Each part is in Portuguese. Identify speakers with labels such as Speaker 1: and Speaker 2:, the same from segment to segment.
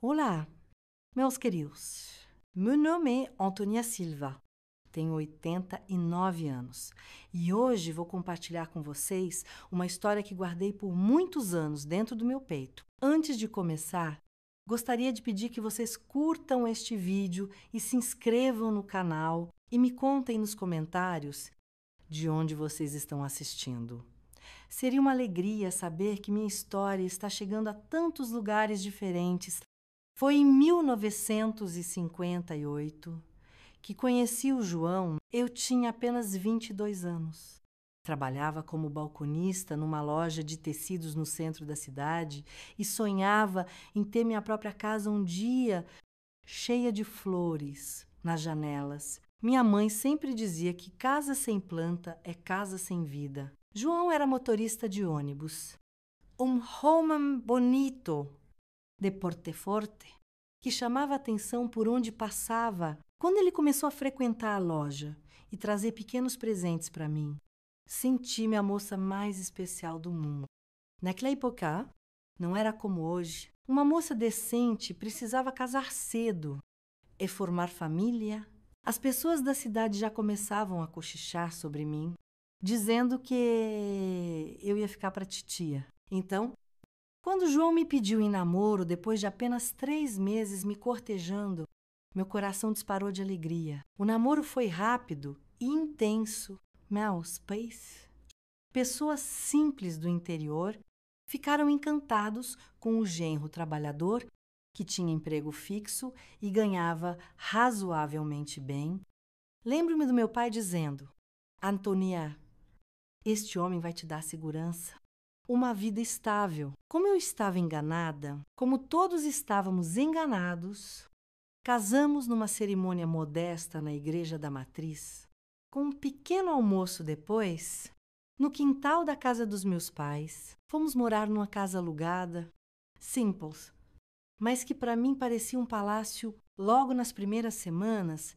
Speaker 1: Olá, meus queridos. Meu nome é Antônia Silva, tenho 89 anos e hoje vou compartilhar com vocês uma história que guardei por muitos anos dentro do meu peito. Antes de começar, gostaria de pedir que vocês curtam este vídeo e se inscrevam no canal e me contem nos comentários de onde vocês estão assistindo. Seria uma alegria saber que minha história está chegando a tantos lugares diferentes. Foi em 1958 que conheci o João. Eu tinha apenas 22 anos. Trabalhava como balconista numa loja de tecidos no centro da cidade e sonhava em ter minha própria casa um dia, cheia de flores nas janelas. Minha mãe sempre dizia que casa sem planta é casa sem vida. João era motorista de ônibus. Um homem bonito, de porte forte, que chamava a atenção por onde passava. Quando ele começou a frequentar a loja e trazer pequenos presentes para mim, senti-me a moça mais especial do mundo. Naquela época, não era como hoje. Uma moça decente precisava casar cedo e formar família. As pessoas da cidade já começavam a cochichar sobre mim, dizendo que eu ia ficar para titia. Então, quando João me pediu em namoro, depois de apenas 3 meses me cortejando, meu coração disparou de alegria. O namoro foi rápido e intenso. Meus pais, pessoas simples do interior, ficaram encantados com o genro trabalhador que tinha emprego fixo e ganhava razoavelmente bem. Lembro-me do meu pai dizendo: Antônia, este homem vai te dar segurança, uma vida estável. Como eu estava enganada, como todos estávamos enganados, casamos numa cerimônia modesta na igreja da matriz. Com um pequeno almoço depois, no quintal da casa dos meus pais, fomos morar numa casa alugada, simples, mas que para mim parecia um palácio. Logo nas primeiras semanas,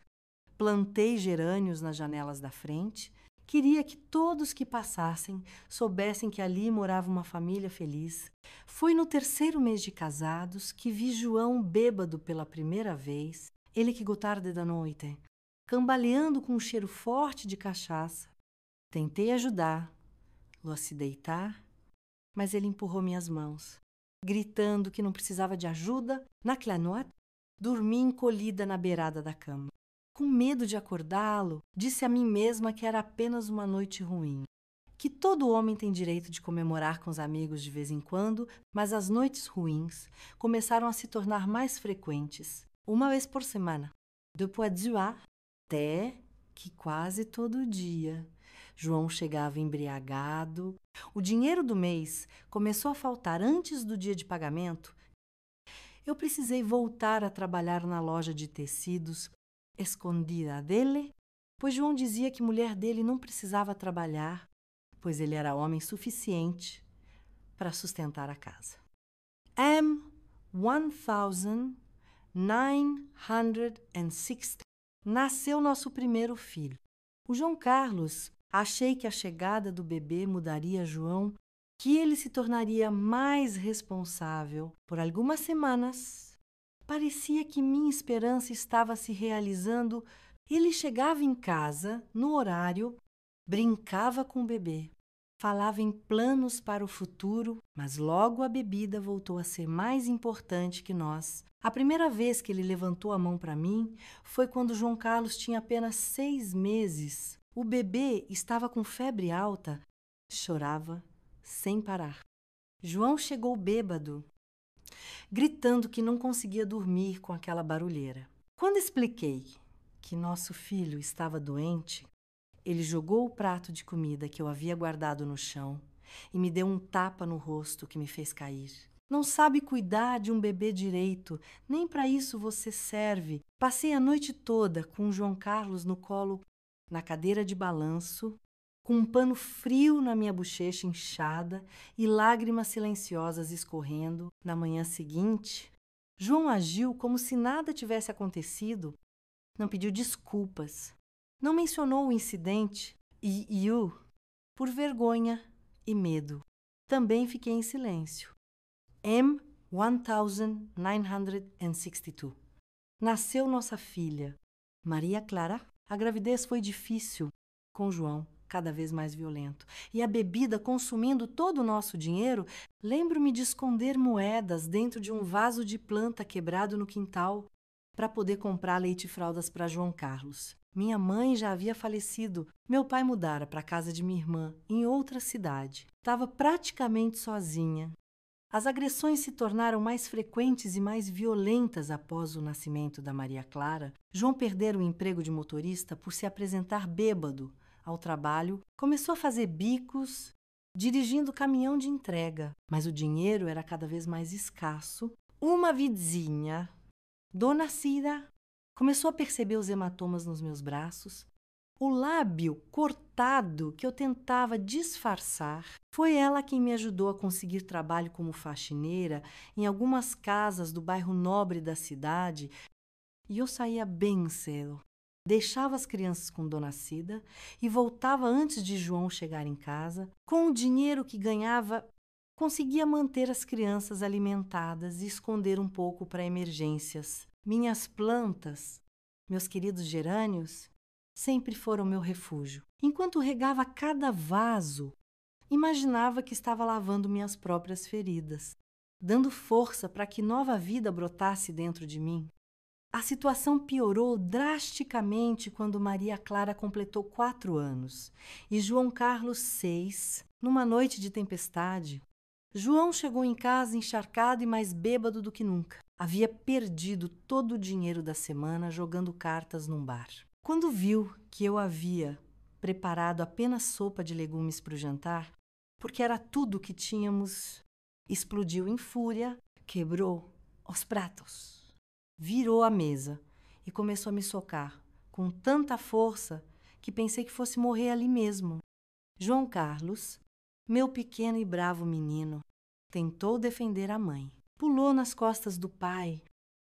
Speaker 1: plantei gerânios nas janelas da frente. Queria que todos que passassem soubessem que ali morava uma família feliz. Foi no 3º mês de casados que vi João bêbado pela primeira vez. Ele chegou tarde da noite, cambaleando com um cheiro forte de cachaça. Tentei ajudar, lo se deitar, mas ele empurrou minhas mãos, gritando que não precisava de ajuda. Naquela noite, dormi encolhida na beirada da cama. Com medo de acordá-lo, disse a mim mesma que era apenas uma noite ruim, que todo homem tem direito de comemorar com os amigos de vez em quando, mas as noites ruins começaram a se tornar mais frequentes, uma vez por semana. Depois de até que quase todo dia João chegava embriagado. O dinheiro do mês começou a faltar antes do dia de pagamento. Eu precisei voltar a trabalhar na loja de tecidos, escondida dele, pois João dizia que mulher dele não precisava trabalhar, pois ele era homem suficiente para sustentar a casa. M1960 nasceu nosso primeiro filho. O João Carlos. Achei que a chegada do bebê mudaria João, que ele se tornaria mais responsável. Por algumas semanas, parecia que minha esperança estava se realizando. Ele chegava em casa, no horário, brincava com o bebê, falava em planos para o futuro, mas logo a bebida voltou a ser mais importante que nós. A primeira vez que ele levantou a mão para mim foi quando João Carlos tinha apenas 6 meses. O bebê estava com febre alta, chorava sem parar. João chegou bêbado, gritando que não conseguia dormir com aquela barulheira. Quando expliquei que nosso filho estava doente, ele jogou o prato de comida que eu havia guardado no chão e me deu um tapa no rosto que me fez cair. Não sabe cuidar de um bebê direito, nem para isso você serve. Passei a noite toda com o João Carlos no colo, na cadeira de balanço, com um pano frio na minha bochecha inchada e lágrimas silenciosas escorrendo. Na manhã seguinte, João agiu como se nada tivesse acontecido. Não pediu desculpas, não mencionou o incidente e eu, por vergonha e medo, também fiquei em silêncio. 1962. Nasceu nossa filha, Maria Clara. A gravidez foi difícil, com João cada vez mais violento. E a bebida consumindo todo o nosso dinheiro, lembro-me de esconder moedas dentro de um vaso de planta quebrado no quintal para poder comprar leite e fraldas para João Carlos. Minha mãe já havia falecido. Meu pai mudara para a casa de minha irmã, em outra cidade. Estava praticamente sozinha. As agressões se tornaram mais frequentes e mais violentas após o nascimento da Maria Clara. João perdera o emprego de motorista por se apresentar bêbado ao trabalho. Começou a fazer bicos, dirigindo caminhão de entrega, mas o dinheiro era cada vez mais escasso. Uma vizinha, Dona Cida, começou a perceber os hematomas nos meus braços, o lábio cortado que eu tentava disfarçar. Foi ela quem me ajudou a conseguir trabalho como faxineira em algumas casas do bairro nobre da cidade, e eu saía bem cedo. Deixava as crianças com Dona Cida e voltava antes de João chegar em casa. Com o dinheiro que ganhava, conseguia manter as crianças alimentadas e esconder um pouco para emergências. Minhas plantas, meus queridos gerânios, sempre foram meu refúgio. Enquanto regava cada vaso, imaginava que estava lavando minhas próprias feridas, dando força para que nova vida brotasse dentro de mim. A situação piorou drasticamente quando Maria Clara completou 4 anos e João Carlos 6, numa noite de tempestade. João chegou em casa encharcado e mais bêbado do que nunca. Havia perdido todo o dinheiro da semana jogando cartas num bar. Quando viu que eu havia preparado apenas sopa de legumes para o jantar, porque era tudo o que tínhamos, explodiu em fúria, quebrou os pratos, virou a mesa e começou a me socar com tanta força que pensei que fosse morrer ali mesmo. João Carlos, meu pequeno e bravo menino, tentou defender a mãe. Pulou nas costas do pai,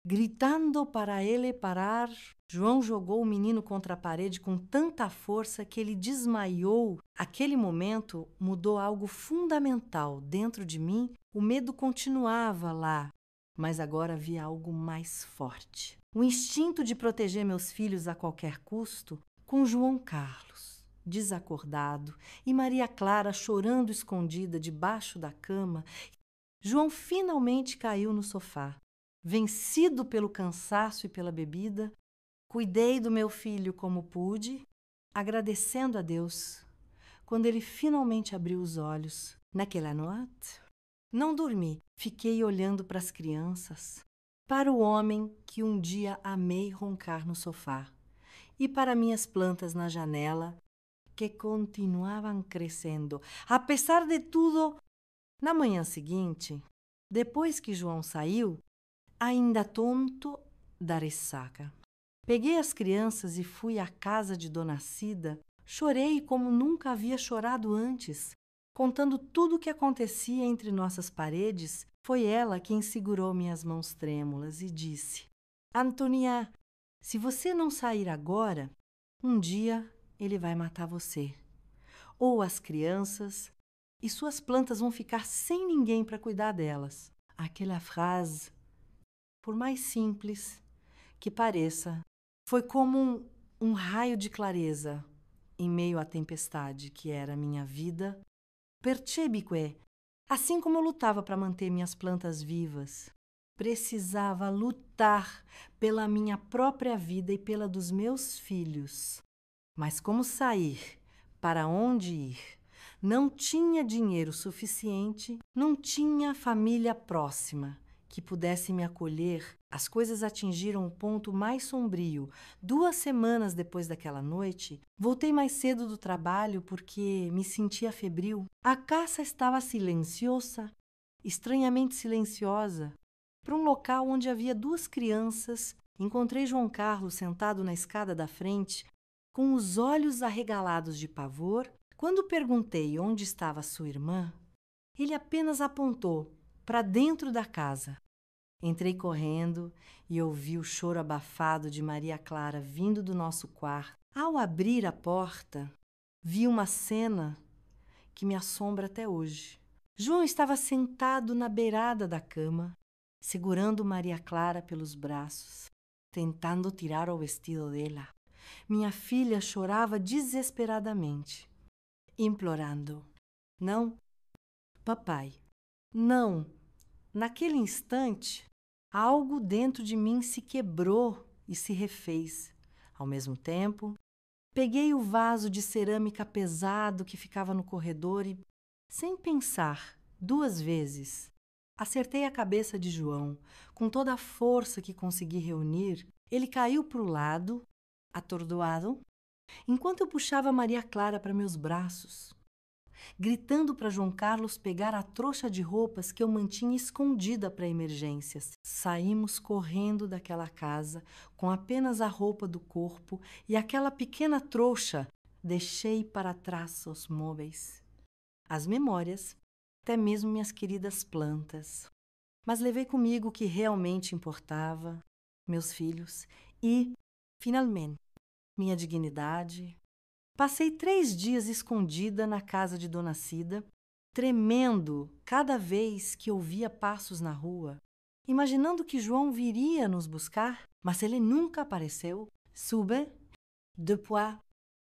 Speaker 1: gritando para ele parar. João jogou o menino contra a parede com tanta força que ele desmaiou. Aquele momento mudou algo fundamental dentro de mim. O medo continuava lá, mas agora havia algo mais forte. O instinto de proteger meus filhos a qualquer custo, com João Carlos desacordado e Maria Clara chorando escondida debaixo da cama. João finalmente caiu no sofá. Vencido pelo cansaço e pela bebida, cuidei do meu filho como pude, agradecendo a Deus quando ele finalmente abriu os olhos. Naquela noite, não dormi. Fiquei olhando para as crianças, para o homem que um dia amei roncar no sofá e para minhas plantas na janela que continuavam crescendo. Apesar de tudo, na manhã seguinte, depois que João saiu, ainda tonto da ressaca, peguei as crianças e fui à casa de Dona Cida. Chorei como nunca havia chorado antes, contando tudo o que acontecia entre nossas paredes. Foi ela quem segurou minhas mãos trêmulas e disse: Antônia, se você não sair agora, um dia ele vai matar você, ou as crianças, e suas plantas vão ficar sem ninguém para cuidar delas. Aquela frase, por mais simples que pareça, foi como um raio de clareza em meio à tempestade que era a minha vida. Percebi que, assim como eu lutava para manter minhas plantas vivas, precisava lutar pela minha própria vida e pela dos meus filhos. Mas como sair? Para onde ir? Não tinha dinheiro suficiente, não tinha família próxima que pudesse me acolher. As coisas atingiram o ponto mais sombrio. 2 semanas depois daquela noite, voltei mais cedo do trabalho porque me sentia febril. A casa estava silenciosa, estranhamente silenciosa. Para um local onde havia 2 crianças, encontrei João Carlos sentado na escada da frente, com os olhos arregalados de pavor. Quando perguntei onde estava sua irmã, ele apenas apontou para dentro da casa. Entrei correndo e ouvi o choro abafado de Maria Clara vindo do nosso quarto. Ao abrir a porta, vi uma cena que me assombra até hoje. João estava sentado na beirada da cama, segurando Maria Clara pelos braços, tentando tirar o vestido dela. Minha filha chorava desesperadamente, implorando: Não, papai, não. Naquele instante, algo dentro de mim se quebrou e se refez. Ao mesmo tempo, peguei o vaso de cerâmica pesado que ficava no corredor e, sem pensar 2 vezes, acertei a cabeça de João. Com toda a força que consegui reunir, ele caiu para o lado, atordoado, enquanto eu puxava Maria Clara para meus braços, gritando para João Carlos pegar a trouxa de roupas que eu mantinha escondida para emergências. Saímos correndo daquela casa com apenas a roupa do corpo e aquela pequena trouxa. Deixei para trás os móveis, as memórias, até mesmo minhas queridas plantas. Mas levei comigo o que realmente importava, meus filhos e, finalmente, minha dignidade. Passei 3 dias escondida na casa de Dona Cida, tremendo cada vez que ouvia passos na rua, imaginando que João viria nos buscar, mas ele nunca apareceu. Soube, depois,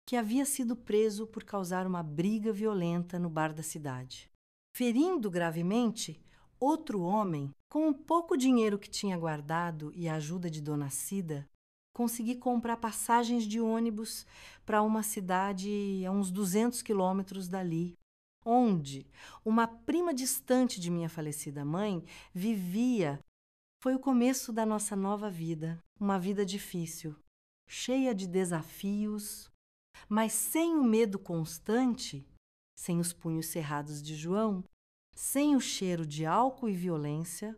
Speaker 1: que havia sido preso por causar uma briga violenta no bar da cidade, ferindo gravemente outro homem. Com o pouco dinheiro que tinha guardado e a ajuda de Dona Cida, consegui comprar passagens de ônibus para uma cidade a uns 200 quilômetros dali, onde uma prima distante de minha falecida mãe vivia. Foi o começo da nossa nova vida, uma vida difícil, cheia de desafios, mas sem o medo constante, sem os punhos cerrados de João, sem o cheiro de álcool e violência.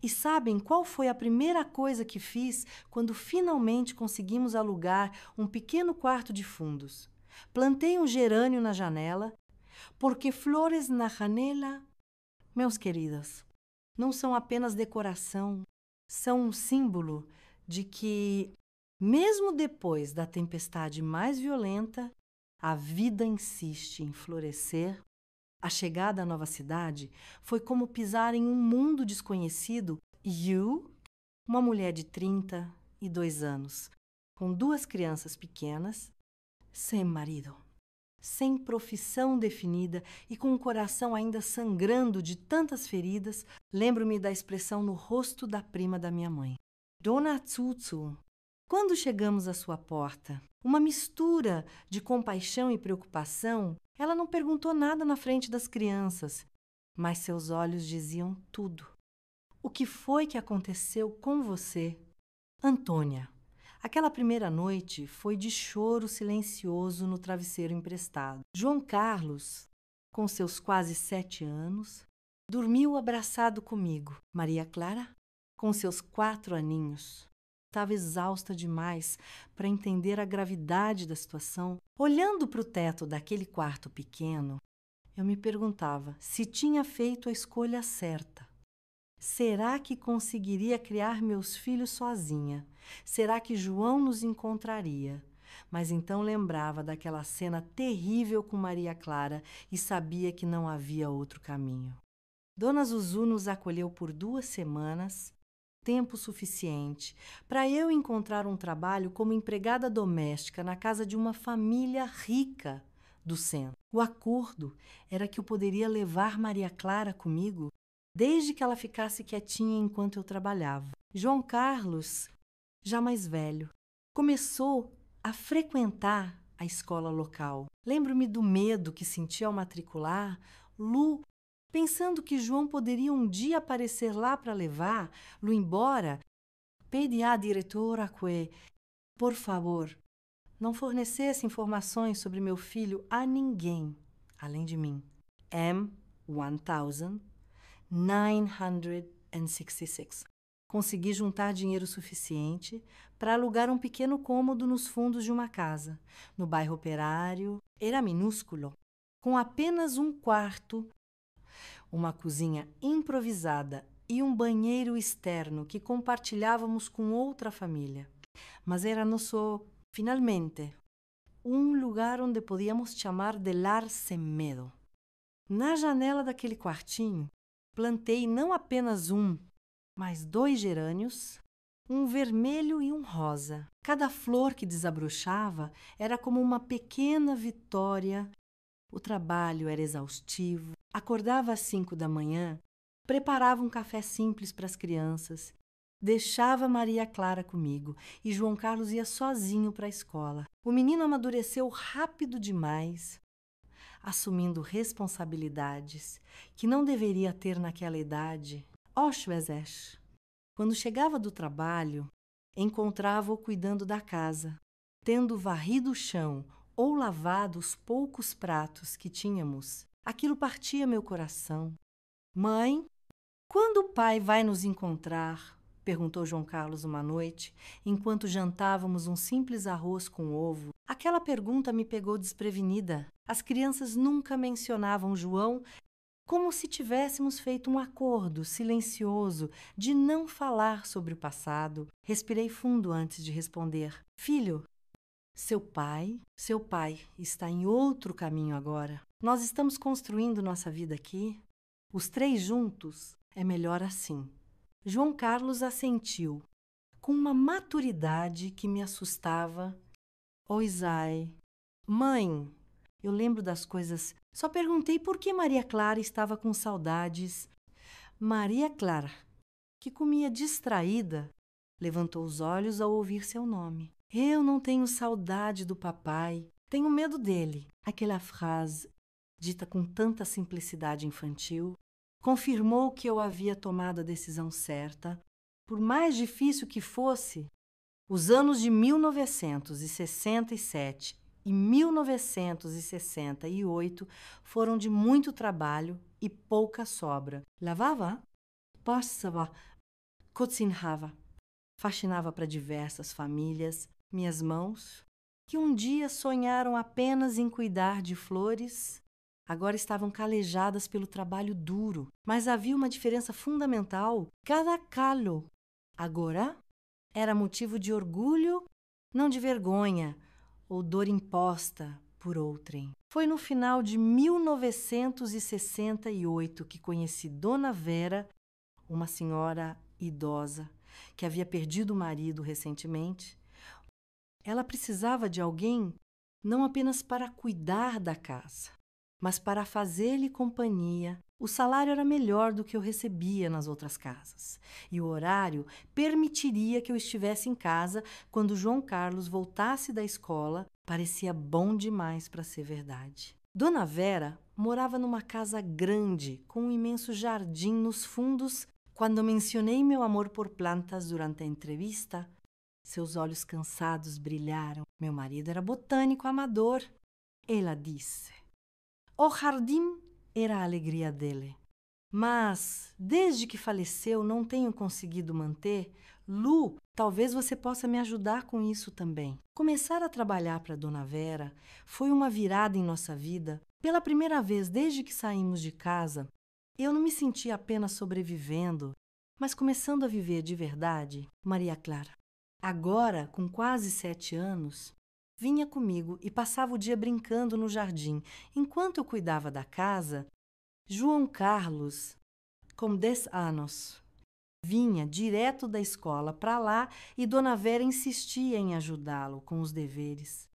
Speaker 1: E sabem qual foi a primeira coisa que fiz quando finalmente conseguimos alugar um pequeno quarto de fundos? Plantei um gerânio na janela, porque flores na janela, meus queridos, não são apenas decoração, são um símbolo de que, mesmo depois da tempestade mais violenta, a vida insiste em florescer. A chegada à nova cidade foi como pisar em um mundo desconhecido e eu, uma mulher de 32 anos, com 2 crianças pequenas, sem marido, sem profissão definida e com o coração ainda sangrando de tantas feridas, lembro-me da expressão no rosto da prima da minha mãe. Dona Tsutsu, quando chegamos à sua porta, uma mistura de compaixão e preocupação, ela não perguntou nada na frente das crianças, mas seus olhos diziam tudo. O que foi que aconteceu com você? Antônia, aquela primeira noite foi de choro silencioso no travesseiro emprestado. João Carlos, com seus quase 7 anos, dormiu abraçado comigo. Maria Clara, com seus 4 aninhos, estava exausta demais para entender a gravidade da situação. Olhando para o teto daquele quarto pequeno, eu me perguntava se tinha feito a escolha certa. Será que conseguiria criar meus filhos sozinha? Será que João nos encontraria? Mas então lembrava daquela cena terrível com Maria Clara e sabia que não havia outro caminho. Dona Zuzu nos acolheu por 2 semanas, tempo suficiente para eu encontrar um trabalho como empregada doméstica na casa de uma família rica do centro. O acordo era que eu poderia levar Maria Clara comigo desde que ela ficasse quietinha enquanto eu trabalhava. João Carlos, já mais velho, começou a frequentar a escola local. Lembro-me do medo que senti ao matricular Lu, pensando que João poderia um dia aparecer lá para levá-lo embora. Pedi à diretora que, por favor, não fornecesse informações sobre meu filho a ninguém, além de mim. M1966. Consegui juntar dinheiro suficiente para alugar um pequeno cômodo nos fundos de uma casa, no bairro Operário. Era minúsculo, com apenas um quarto, uma cozinha improvisada e um banheiro externo que compartilhávamos com outra família. Mas era nosso, finalmente, um lugar onde podíamos chamar de lar sem medo. Na janela daquele quartinho, plantei não apenas um, mais 2 gerânios, um vermelho e um rosa. Cada flor que desabrochava era como uma pequena vitória. O trabalho era exaustivo. Acordava às 5 da manhã, preparava um café simples para as crianças, deixava Maria Clara comigo e João Carlos ia sozinho para a escola. O menino amadureceu rápido demais, assumindo responsabilidades que não deveria ter naquela idade. Às vezes, quando chegava do trabalho, encontrava-o cuidando da casa, tendo varrido o chão ou lavado os poucos pratos que tínhamos. Aquilo partia meu coração. Mãe, quando o pai vai nos encontrar? Perguntou João Carlos uma noite, enquanto jantávamos um simples arroz com ovo. Aquela pergunta me pegou desprevenida. As crianças nunca mencionavam João, como se tivéssemos feito um acordo silencioso de não falar sobre o passado. Respirei fundo antes de responder. Filho, seu pai está em outro caminho agora. Nós estamos construindo nossa vida aqui. Os 3 juntos, é melhor assim. João Carlos assentiu, com uma maturidade que me assustava. Isai, mãe, eu lembro das coisas. Só perguntei por que Maria Clara estava com saudades. Maria Clara, que comia distraída, levantou os olhos ao ouvir seu nome. Eu não tenho saudade do papai, tenho medo dele. Aquela frase, dita com tanta simplicidade infantil, confirmou que eu havia tomado a decisão certa. Por mais difícil que fosse, os anos de 1967 e 1968 foram de muito trabalho e pouca sobra. Lavava, passava, cozinhava, faxinava para diversas famílias. Minhas mãos, que um dia sonharam apenas em cuidar de flores, agora estavam calejadas pelo trabalho duro. Mas havia uma diferença fundamental. Cada calo agora era motivo de orgulho, não de vergonha ou dor imposta por outrem. Foi no final de 1968 que conheci Dona Vera, uma senhora idosa que havia perdido o marido recentemente. Ela precisava de alguém não apenas para cuidar da casa, mas para fazer-lhe companhia. O salário era melhor do que eu recebia nas outras casas, e o horário permitiria que eu estivesse em casa quando João Carlos voltasse da escola. Parecia bom demais para ser verdade. Dona Vera morava numa casa grande, com um imenso jardim nos fundos. Quando mencionei meu amor por plantas durante a entrevista, seus olhos cansados brilharam. Meu marido era botânico amador. Ela disse: o jardim era a alegria dele. Mas, desde que faleceu, não tenho conseguido manter. Lu, talvez você possa me ajudar com isso também. Começar a trabalhar para Dona Vera foi uma virada em nossa vida. Pela primeira vez desde que saímos de casa, eu não me sentia apenas sobrevivendo, mas começando a viver de verdade. Maria Clara, agora, com quase 7 anos, vinha comigo e passava o dia brincando no jardim. Enquanto eu cuidava da casa, João Carlos, com 10 anos, vinha direto da escola para lá e Dona Vera insistia em ajudá-lo com os deveres.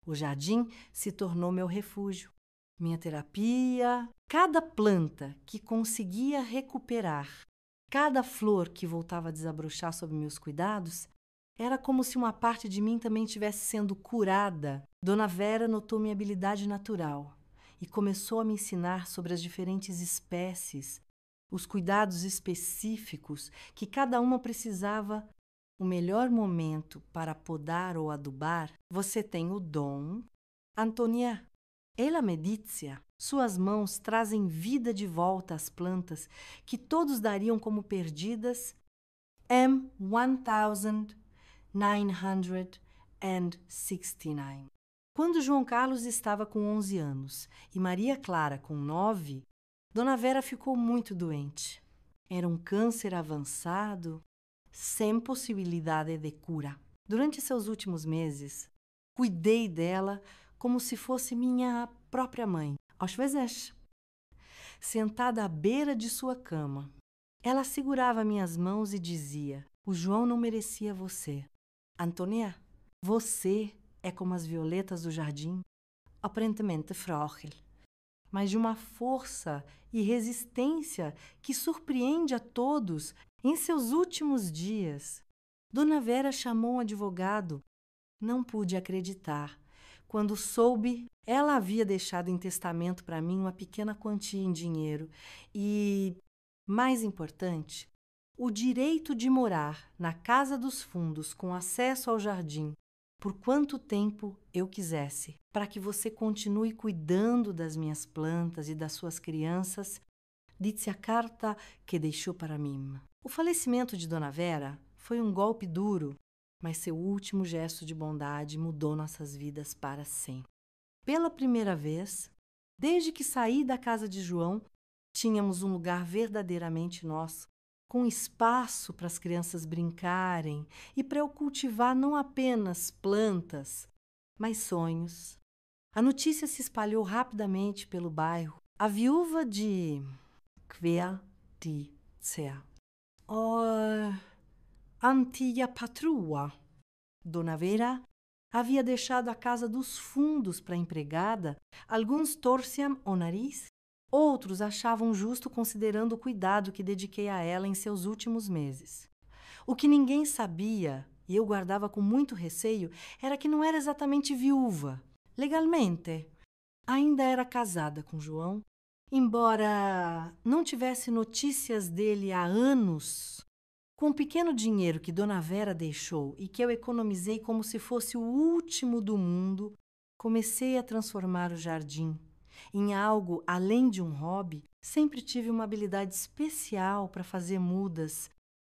Speaker 1: O jardim se tornou meu refúgio, minha terapia. Cada planta que conseguia recuperar, cada flor que voltava a desabrochar sob meus cuidados, era como se uma parte de mim também estivesse sendo curada. Dona Vera notou minha habilidade natural e começou a me ensinar sobre as diferentes espécies, os cuidados específicos que cada uma precisava. O melhor momento para podar ou adubar, você tem o dom. Antônia, ela me disse, suas mãos trazem vida de volta às plantas que todos dariam como perdidas. M1969. Quando João Carlos estava com 11 anos e Maria Clara com 9, Dona Vera ficou muito doente. Era um câncer avançado, sem possibilidade de cura. Durante seus últimos meses, cuidei dela como se fosse minha própria mãe. Às vezes, sentada à beira de sua cama, Ela segurava minhas mãos e dizia: o João não merecia você. Antônia, você é como as violetas do jardim, aparentemente frágil, mas de uma força e resistência que surpreende a todos em seus últimos dias. Dona Vera chamou um advogado. Não pude acreditar. Quando soube, ela havia deixado em testamento para mim uma pequena quantia em dinheiro e, mais importante, o direito de morar na casa dos fundos com acesso ao jardim por quanto tempo eu quisesse, para que você continue cuidando das minhas plantas e das suas crianças, disse a carta que deixou para mim. O falecimento de Dona Vera foi um golpe duro, mas seu último gesto de bondade mudou nossas vidas para sempre. Pela primeira vez, desde que saí da casa de João, tínhamos um lugar verdadeiramente nosso, com espaço para as crianças brincarem e para eu cultivar não apenas plantas, mas sonhos. A notícia se espalhou rapidamente pelo bairro. A viúva de Kvelditse, antiga patroa, Dona Vera, havia deixado a casa dos fundos para a empregada. Alguns torciam o nariz, outros achavam justo considerando o cuidado que dediquei a ela em seus últimos meses. O que ninguém sabia, e eu guardava com muito receio, era que não era exatamente viúva. Legalmente, ainda era casada com João, embora não tivesse notícias dele há anos. Com o pequeno dinheiro que Dona Vera deixou e que eu economizei como se fosse o último do mundo, comecei a transformar o jardim em algo além de um hobby. Sempre tive uma habilidade especial para fazer mudas,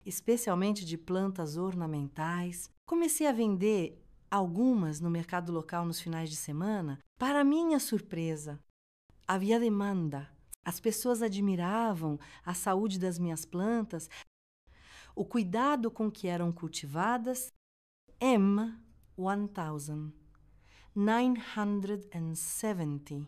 Speaker 1: especialmente de plantas ornamentais. Comecei a vender algumas no mercado local nos finais de semana. Para minha surpresa, havia demanda. As pessoas admiravam a saúde das minhas plantas, o cuidado com que eram cultivadas. M1970,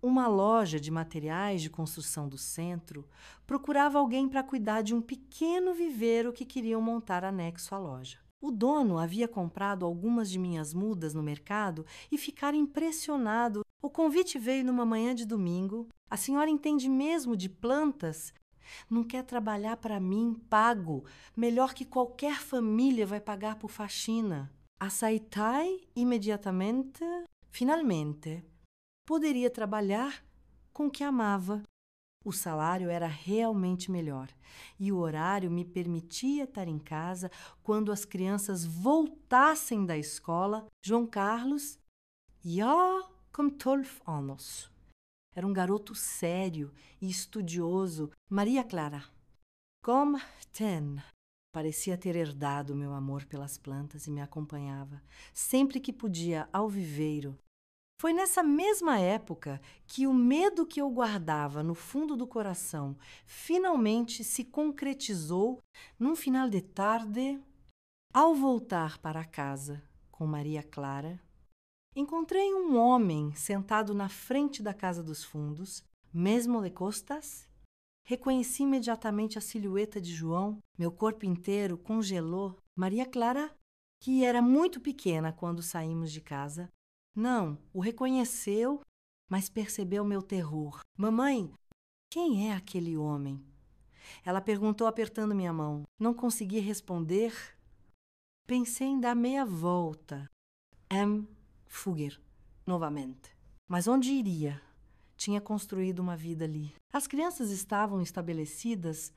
Speaker 1: uma loja de materiais de construção do centro, procurava alguém para cuidar de um pequeno viveiro que queriam montar anexo à loja. O dono havia comprado algumas de minhas mudas no mercado e ficara impressionado. O convite veio numa manhã de domingo. A senhora entende mesmo de plantas? Não quer trabalhar para mim, pago, melhor que qualquer família vai pagar por faxina. Aceitai imediatamente. Finalmente, poderia trabalhar com o que amava. O salário era realmente melhor e o horário me permitia estar em casa quando as crianças voltassem da escola. João Carlos, já com 12 anos. Era um garoto sério e estudioso. Maria Clara, como 10, parecia ter herdado meu amor pelas plantas e me acompanhava sempre que podia ao viveiro. Foi nessa mesma época que o medo que eu guardava no fundo do coração finalmente se concretizou num final de tarde. Ao voltar para casa com Maria Clara, encontrei um homem sentado na frente da casa dos fundos, mesmo de costas. Reconheci imediatamente a silhueta de João. Meu corpo inteiro congelou. Maria Clara, que era muito pequena quando saímos de casa, não o reconheceu, mas percebeu meu terror. Mamãe, quem é aquele homem? Ela perguntou apertando minha mão. Não consegui responder. Pensei em dar meia volta. Fugir, novamente. Mas onde iria? Tinha construído uma vida ali. As crianças estavam estabelecidas,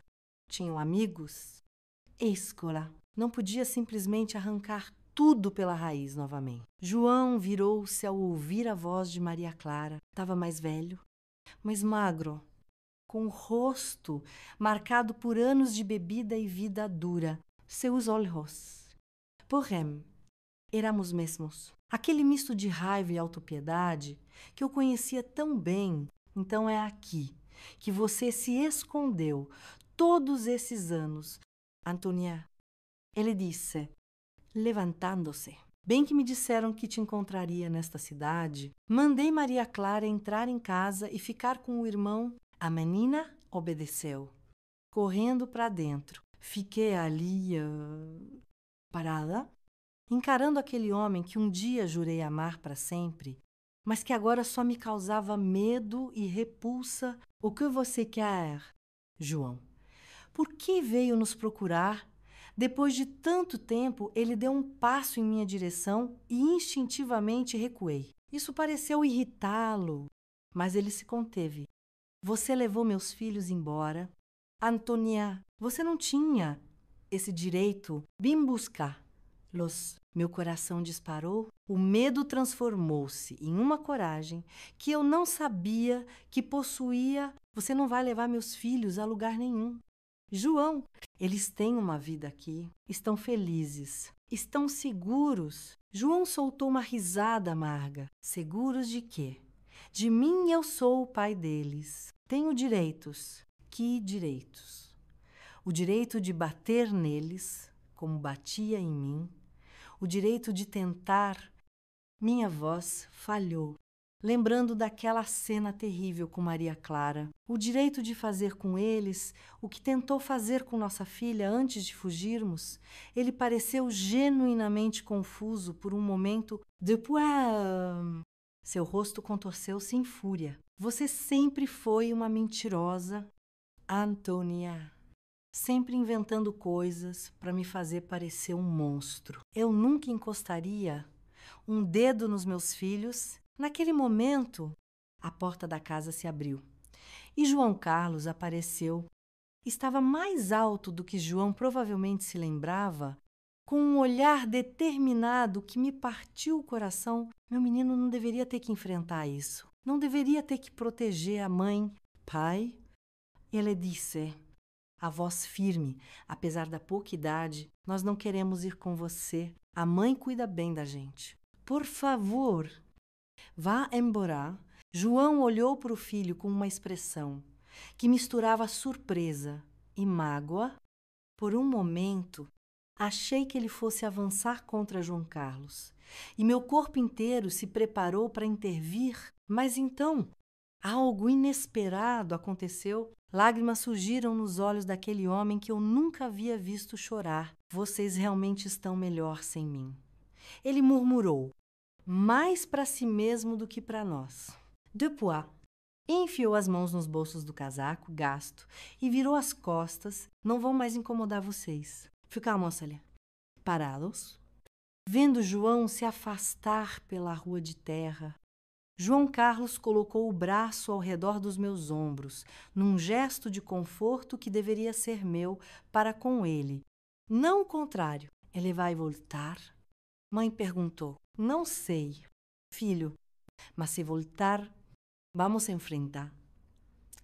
Speaker 1: tinham amigos, escola. Não podia simplesmente arrancar tudo pela raiz novamente. João virou-se ao ouvir a voz de Maria Clara. Estava mais velho, mais magro, com o rosto marcado por anos de bebida e vida dura. Seus olhos, porém, éramos mesmos. Aquele misto de raiva e autopiedade que eu conhecia tão bem. Então é aqui que você se escondeu todos esses anos. Antônia, ele disse, levantando-se. Bem que me disseram que te encontraria nesta cidade. Mandei Maria Clara entrar em casa e ficar com o irmão. A menina obedeceu. correndo para dentro. Fiquei ali, parada, encarando aquele homem que um dia jurei amar para sempre, mas que agora só me causava medo e repulsa. O que você quer, João? Por que veio nos procurar? Depois de tanto tempo, ele deu um passo em minha direção e instintivamente recuei. Isso pareceu irritá-lo, mas ele se conteve. Você levou meus filhos embora. Antônia, você não tinha esse direito. Vim buscar-los. Meu coração disparou. O medo transformou-se em uma coragem que eu não sabia que possuía. Você não vai levar meus filhos a lugar nenhum. João, eles têm uma vida aqui, estão felizes, estão seguros. João soltou uma risada amarga. Seguros de quê? De mim eu sou o pai deles. Tenho direitos. Que direitos? O direito de bater neles, como batia em mim. O direito de tentar. Minha voz falhou, lembrando daquela cena terrível com Maria Clara. O direito de fazer com eles o que tentou fazer com nossa filha antes de fugirmos. Ele pareceu genuinamente confuso por um momento. Depois, seu rosto contorceu-se em fúria. Você sempre foi uma mentirosa, Antônia. Sempre inventando coisas para me fazer parecer um monstro. Eu nunca encostaria um dedo nos meus filhos. Naquele momento, a porta da casa se abriu e João Carlos apareceu. Estava mais alto do que João provavelmente se lembrava, com um olhar determinado que me partiu o coração. Meu menino não deveria ter que enfrentar isso. Não deveria ter que proteger a mãe. Pai, ele disse, a voz firme, apesar da pouca idade, nós não queremos ir com você. A mãe cuida bem da gente. Por favor, vá embora. João olhou para o filho com uma expressão que misturava surpresa e mágoa. Por um momento, achei que ele fosse avançar contra João Carlos e meu corpo inteiro se preparou para intervir, mas então algo inesperado aconteceu. Lágrimas surgiram nos olhos daquele homem que eu nunca havia visto chorar. Vocês realmente estão melhor sem mim. Ele murmurou, mais para si mesmo do que para nós. Depois, enfiou as mãos nos bolsos do casaco, gasto, e virou as costas. Não vão mais incomodar vocês. Ficamos ali, parados, vendo João se afastar pela rua de terra. João Carlos colocou o braço ao redor dos meus ombros, num gesto de conforto que deveria ser meu para com ele. Não o contrário. Ele vai voltar? Mãe perguntou. Não sei, filho, mas se voltar, vamos enfrentar.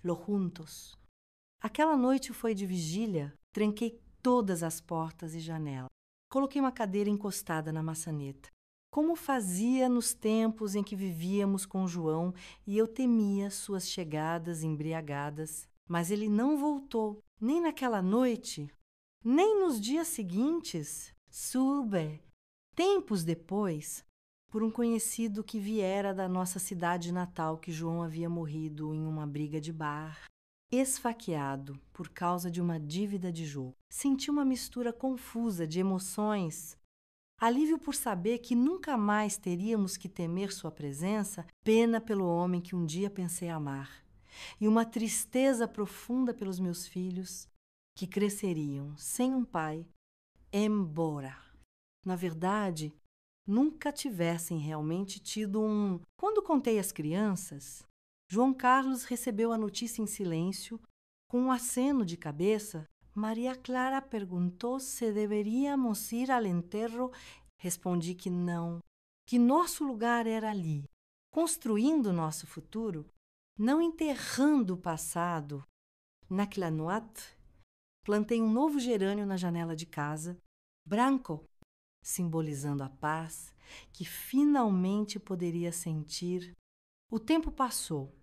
Speaker 1: Lo juntos. Aquela noite foi de vigília. Tranquei todas as portas e janelas. Coloquei uma cadeira encostada na maçaneta, como fazia nos tempos em que vivíamos com João e eu temia suas chegadas embriagadas. Mas ele não voltou, nem naquela noite, nem nos dias seguintes. Sube. Tempos depois, por um conhecido que viera da nossa cidade natal, que João havia morrido em uma briga de bar, esfaqueado por causa de uma dívida de jogo. Senti uma mistura confusa de emoções. Alívio por saber que nunca mais teríamos que temer sua presença, pena pelo homem que um dia pensei amar, e uma tristeza profunda pelos meus filhos, que cresceriam sem um pai, embora, na verdade, nunca tivessem realmente tido um... Quando contei às crianças, João Carlos recebeu a notícia em silêncio, com um aceno de cabeça. Maria Clara perguntou se deveríamos ir ao enterro. Respondi que não, que nosso lugar era ali, construindo nosso futuro, não enterrando o passado. Naquela noite, plantei um novo gerânio na janela de casa, branco, simbolizando a paz que finalmente poderia sentir. O tempo passou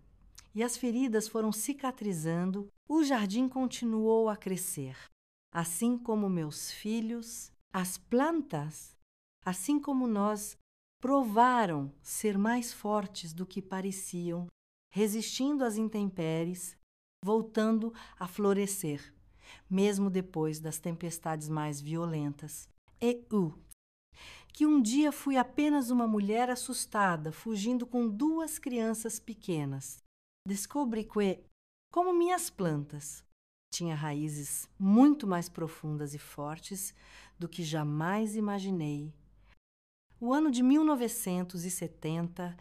Speaker 1: e as feridas foram cicatrizando. O jardim continuou a crescer, assim como meus filhos, as plantas, assim como nós, provaram ser mais fortes do que pareciam, resistindo às intempéries, voltando a florescer. mesmo depois das tempestades mais violentas. E que um dia fui apenas uma mulher assustada, fugindo com 2 crianças pequenas. Descobri que, como minhas plantas, tinha raízes muito mais profundas e fortes do que jamais imaginei. O ano de 1970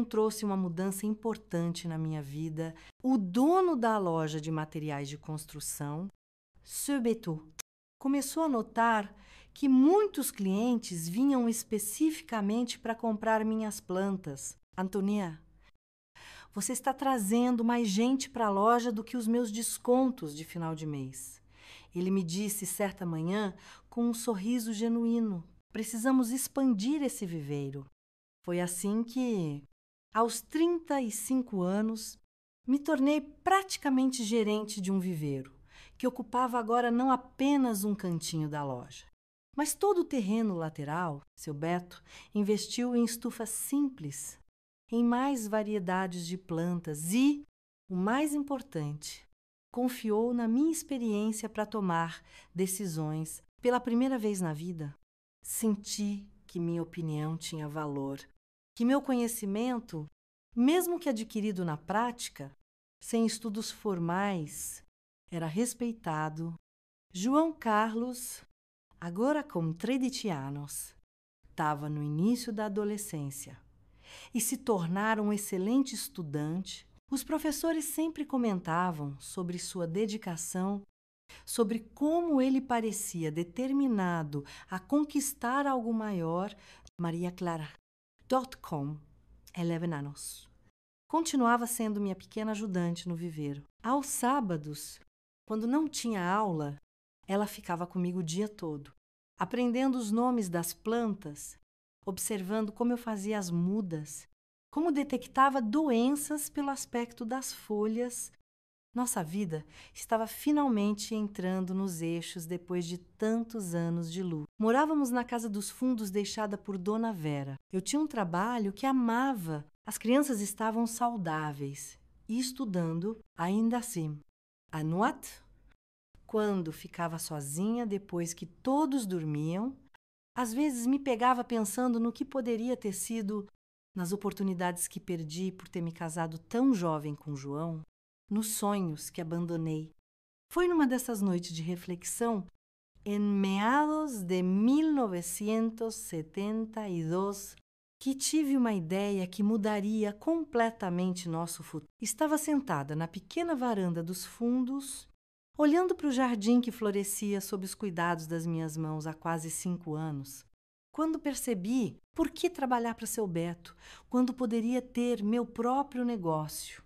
Speaker 1: trouxe uma mudança importante na minha vida. O dono da loja de materiais de construção, Sebeto, começou a notar que muitos clientes vinham especificamente para comprar minhas plantas. Antonia, você está trazendo mais gente para a loja do que os meus descontos de final de mês. Ele me disse certa manhã com um sorriso genuíno. Precisamos expandir esse viveiro. Foi assim que, aos 35 anos, me tornei praticamente gerente de um viveiro, que ocupava agora não apenas um cantinho da loja, mas todo o terreno lateral. Seu Beto investiu em estufas simples, em mais variedades de plantas e, o mais importante, confiou na minha experiência para tomar decisões pela primeira vez na vida. Senti que minha opinião tinha valor, que meu conhecimento, mesmo que adquirido na prática, sem estudos formais, era respeitado. João Carlos, agora com 13 anos, estava no início da adolescência e se tornara um excelente estudante. Os professores sempre comentavam sobre sua dedicação, sobre como ele parecia determinado a conquistar algo maior. Maria Clara, com 11 anos. Continuava sendo minha pequena ajudante no viveiro. Aos sábados, quando não tinha aula, ela ficava comigo o dia todo, aprendendo os nomes das plantas, observando como eu fazia as mudas, como detectava doenças pelo aspecto das folhas. Nossa vida estava finalmente entrando nos eixos depois de tantos anos de luta. Morávamos na casa dos fundos deixada por Dona Vera. Eu tinha um trabalho que amava. As crianças estavam saudáveis e estudando ainda assim. À noite, quando ficava sozinha depois que todos dormiam, às vezes me pegava pensando no que poderia ter sido, nas oportunidades que perdi por ter me casado tão jovem com João, nos sonhos que abandonei. Foi numa dessas noites de reflexão, em meados de 1972, que tive uma ideia que mudaria completamente nosso futuro. Estava sentada na pequena varanda dos fundos, olhando para o jardim que florescia sob os cuidados das minhas mãos há quase 5 anos, quando percebi por que trabalhar para seu Beto, quando poderia ter meu próprio negócio.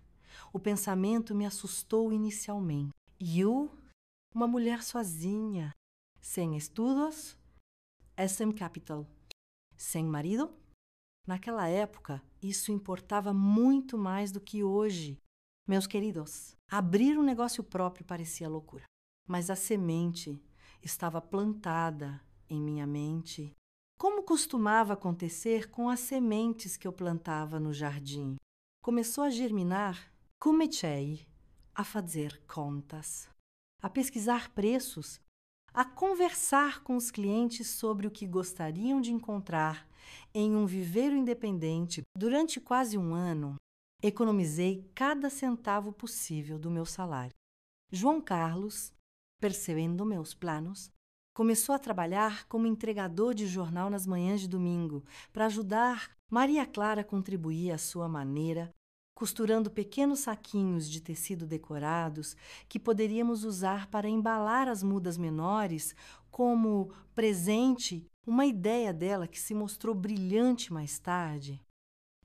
Speaker 1: O pensamento me assustou inicialmente. Eu, uma mulher sozinha, sem estudos, SM Capital, sem marido? Naquela época, isso importava muito mais do que hoje. Meus queridos, abrir um negócio próprio parecia loucura, mas a semente estava plantada em minha mente, como costumava acontecer com as sementes que eu plantava no jardim. Começou a germinar. Comecei a fazer contas, a pesquisar preços, a conversar com os clientes sobre o que gostariam de encontrar em um viveiro independente. Durante quase um ano, economizei cada centavo possível do meu salário. João Carlos, percebendo meus planos, começou a trabalhar como entregador de jornal nas manhãs de domingo para ajudar. Maria Clara contribuía à sua maneira, costurando pequenos saquinhos de tecido decorados que poderíamos usar para embalar as mudas menores como presente, uma ideia dela que se mostrou brilhante mais tarde.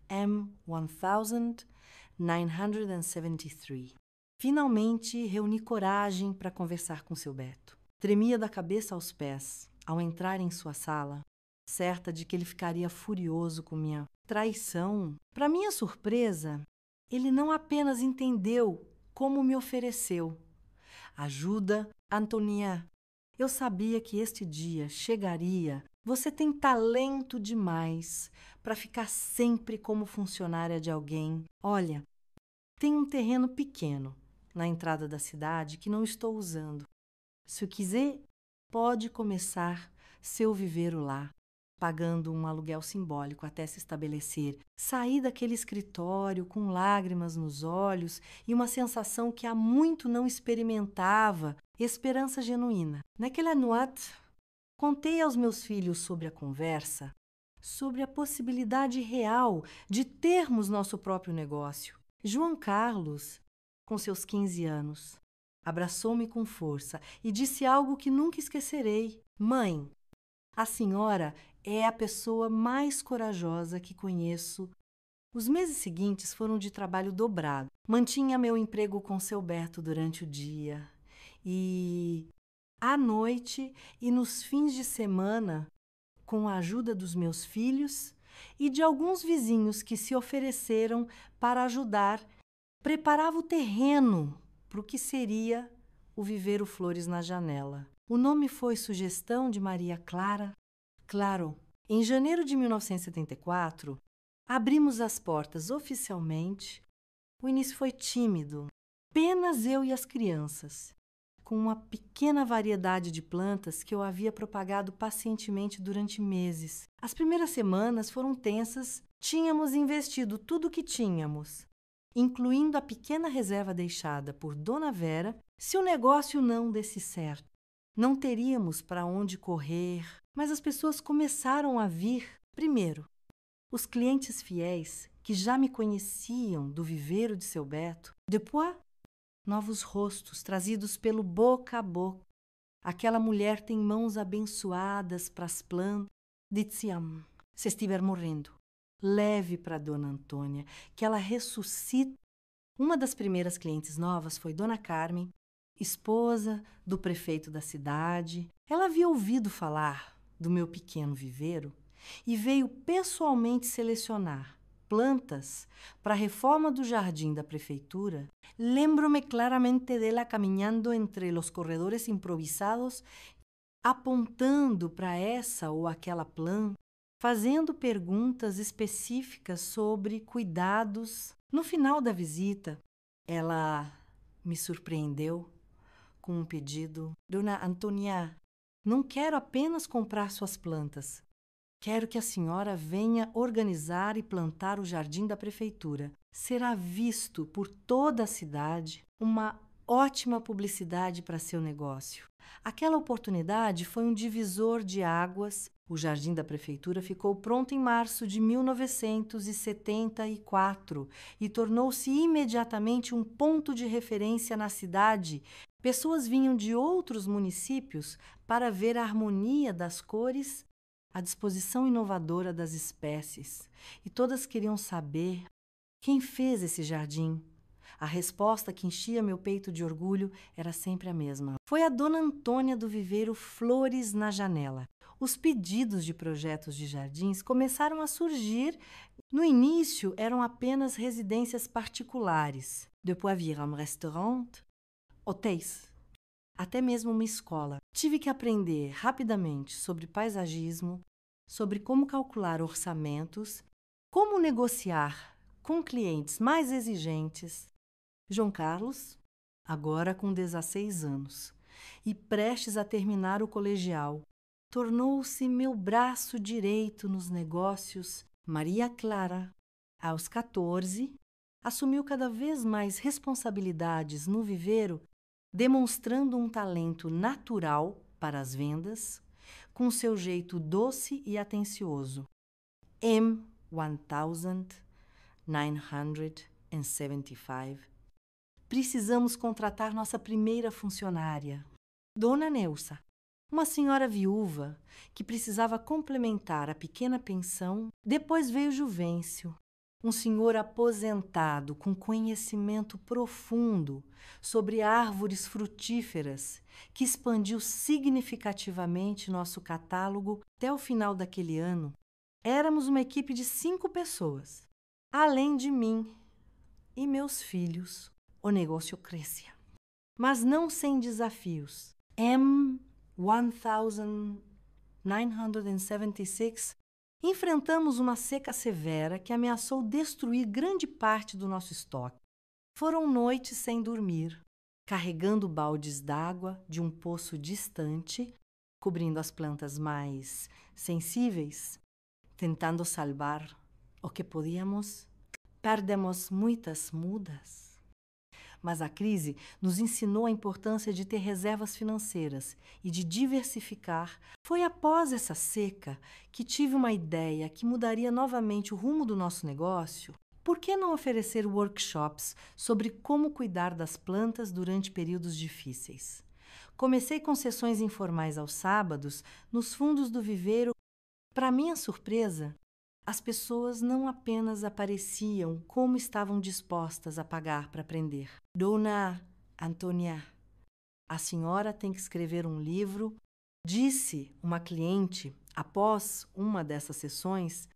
Speaker 1: M1973. Finalmente reuni coragem para conversar com seu Beto. Tremia da cabeça aos pés ao entrar em sua sala, certa de que ele ficaria furioso com minha traição. Para minha surpresa, ele não apenas entendeu como me ofereceu ajuda. Antonia, eu sabia que este dia chegaria. Você tem talento demais para ficar sempre como funcionária de alguém. Olha, tem um terreno pequeno na entrada da cidade que não estou usando. Se quiser, pode começar seu viveiro lá, pagando um aluguel simbólico até se estabelecer. Saí daquele escritório com lágrimas nos olhos e uma sensação que há muito não experimentava, esperança genuína. Naquela noite, contei aos meus filhos sobre a conversa, sobre a possibilidade real de termos nosso próprio negócio. João Carlos, com seus 15 anos, abraçou-me com força e disse algo que nunca esquecerei. Mãe, a senhora é a pessoa mais corajosa que conheço. Os meses seguintes foram de trabalho dobrado. Mantinha meu emprego com seu Beto durante o dia e, à noite e nos fins de semana, com a ajuda dos meus filhos e de alguns vizinhos que se ofereceram para ajudar, preparava o terreno para o que seria o Viveiro Flores na Janela. O nome foi sugestão de Maria Clara. Claro, em janeiro de 1974, abrimos as portas oficialmente. O início foi tímido, apenas eu e as crianças, com uma pequena variedade de plantas que eu havia propagado pacientemente durante meses. As primeiras semanas foram tensas, tínhamos investido tudo o que tínhamos, incluindo a pequena reserva deixada por Dona Vera. Se o negócio não desse certo, não teríamos para onde correr, mas as pessoas começaram a vir. Primeiro, os clientes fiéis que já me conheciam do viveiro de seu Beto. Depois, novos rostos trazidos pelo boca a boca. Aquela mulher tem mãos abençoadas para as plantas. Dizia-me, se estiver morrendo, leve para Dona Antônia, que ela ressuscita. Uma das primeiras clientes novas foi Dona Carmen, esposa do prefeito da cidade. Ela havia ouvido falar do meu pequeno viveiro e veio pessoalmente selecionar plantas para a reforma do jardim da prefeitura. Lembro-me claramente dela caminhando entre os corredores improvisados, apontando para essa ou aquela planta, fazendo perguntas específicas sobre cuidados. No final da visita, ela me surpreendeu com um pedido. Dona Antônia, não quero apenas comprar suas plantas. Quero que a senhora venha organizar e plantar o jardim da prefeitura. Será visto por toda a cidade, uma ótima publicidade para seu negócio. Aquela oportunidade foi um divisor de águas. O jardim da prefeitura ficou pronto em março de 1974 e tornou-se imediatamente um ponto de referência na cidade. Pessoas vinham de outros municípios para ver a harmonia das cores, a disposição inovadora das espécies, e todas queriam saber quem fez esse jardim. A resposta que enchia meu peito de orgulho era sempre a mesma. Foi a Dona Antônia do Viveiro Flores na Janela. Os pedidos de projetos de jardins começaram a surgir. No início, eram apenas residências particulares. Depois viram restaurant, hotéis, até mesmo uma escola. Tive que aprender rapidamente sobre paisagismo, sobre como calcular orçamentos, como negociar com clientes mais exigentes. João Carlos, agora com 16 anos e prestes a terminar o colegial, tornou-se meu braço direito nos negócios. Maria Clara, aos 14, assumiu cada vez mais responsabilidades no viveiro, demonstrando um talento natural para as vendas, com seu jeito doce e atencioso. M1975. Precisamos contratar nossa primeira funcionária, Dona Neusa, uma senhora viúva que precisava complementar a pequena pensão. Depois veio Juvencio, um senhor aposentado com conhecimento profundo sobre árvores frutíferas, que expandiu significativamente nosso catálogo. Até o final daquele ano, éramos uma equipe de 5 pessoas. Além de mim e meus filhos, o negócio crescia, mas não sem desafios. M1976, enfrentamos uma seca severa que ameaçou destruir grande parte do nosso estoque. Foram noites sem dormir, carregando baldes d'água de um poço distante, cobrindo as plantas mais sensíveis, tentando salvar o que podíamos. Perdemos muitas mudas. Mas a crise nos ensinou a importância de ter reservas financeiras e de diversificar. Foi após essa seca que tive uma ideia que mudaria novamente o rumo do nosso negócio. Por que não oferecer workshops sobre como cuidar das plantas durante períodos difíceis? Comecei com sessões informais aos sábados nos fundos do viveiro. Para minha surpresa, as pessoas não apenas apareciam, como estavam dispostas a pagar para aprender. Dona Antônia, a senhora tem que escrever um livro, disse uma cliente após uma dessas sessões,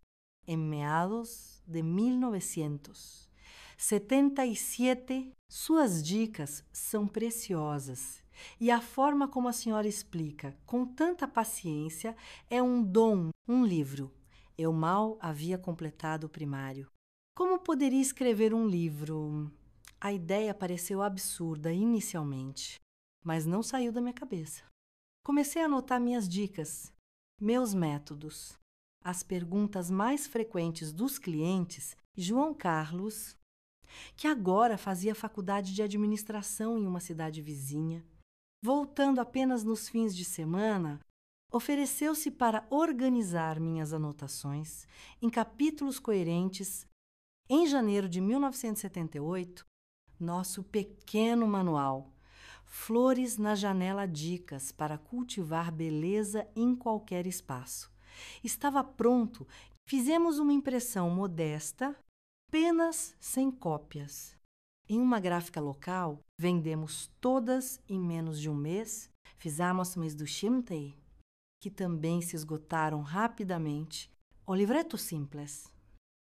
Speaker 1: em meados de 1977. Suas dicas são preciosas e a forma como a senhora explica, com tanta paciência, é um dom, um livro. Eu mal havia completado o primário. Como poderia escrever um livro? A ideia pareceu absurda inicialmente, mas não saiu da minha cabeça. Comecei a anotar minhas dicas, meus métodos, as perguntas mais frequentes dos clientes. João Carlos, que agora fazia faculdade de administração em uma cidade vizinha, voltando apenas nos fins de semana, ofereceu-se para organizar minhas anotações em capítulos coerentes. Em janeiro de 1978, nosso pequeno manual, Flores na Janela Dicas para cultivar beleza em qualquer espaço, estava pronto. Fizemos uma impressão modesta, apenas 100 cópias. Em uma gráfica local, vendemos todas em menos de um mês. Fizemos mês do Shimtei, que também se esgotaram rapidamente. O livreto simples,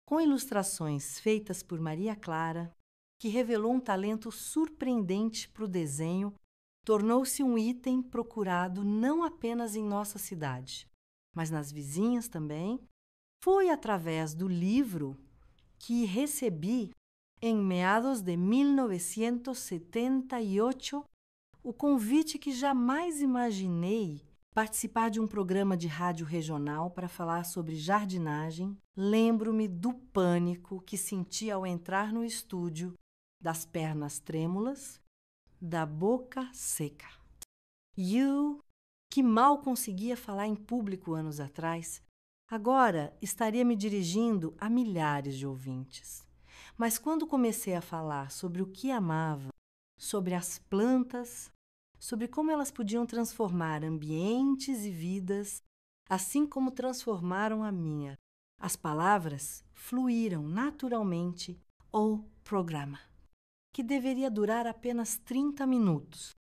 Speaker 1: com ilustrações feitas por Maria Clara, que revelou um talento surpreendente para o desenho, tornou-se um item procurado não apenas em nossa cidade, mas nas vizinhas também. Foi através do livro que recebi, em meados de 1978, o convite que jamais imaginei, participar de um programa de rádio regional para falar sobre jardinagem. Lembro-me do pânico que senti ao entrar no estúdio, das pernas trêmulas, da boca seca. Eu, que mal conseguia falar em público anos atrás, agora estaria me dirigindo a milhares de ouvintes. Mas quando comecei a falar sobre o que amava, sobre as plantas, sobre como elas podiam transformar ambientes e vidas, assim como transformaram a minha, as palavras fluíram naturalmente. O programa, que deveria durar apenas 30 minutos,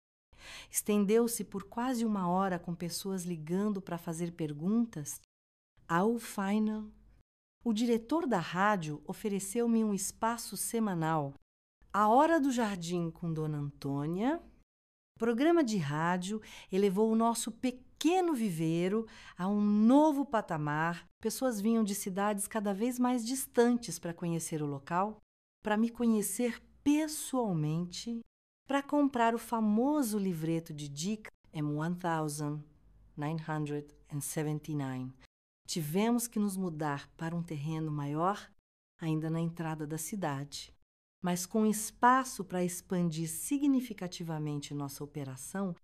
Speaker 1: estendeu-se por quase uma hora com pessoas ligando para fazer perguntas. Ao final, o diretor da rádio ofereceu-me um espaço semanal. A Hora do Jardim com Dona Antônia. O programa de rádio elevou o nosso pequeno viveiro a um novo patamar. Pessoas vinham de cidades cada vez mais distantes para conhecer o local, para me conhecer pessoalmente, para comprar o famoso livreto de dica M1979. Tivemos que nos mudar para um terreno maior, ainda na entrada da cidade, mas com espaço para expandir significativamente nossa operação.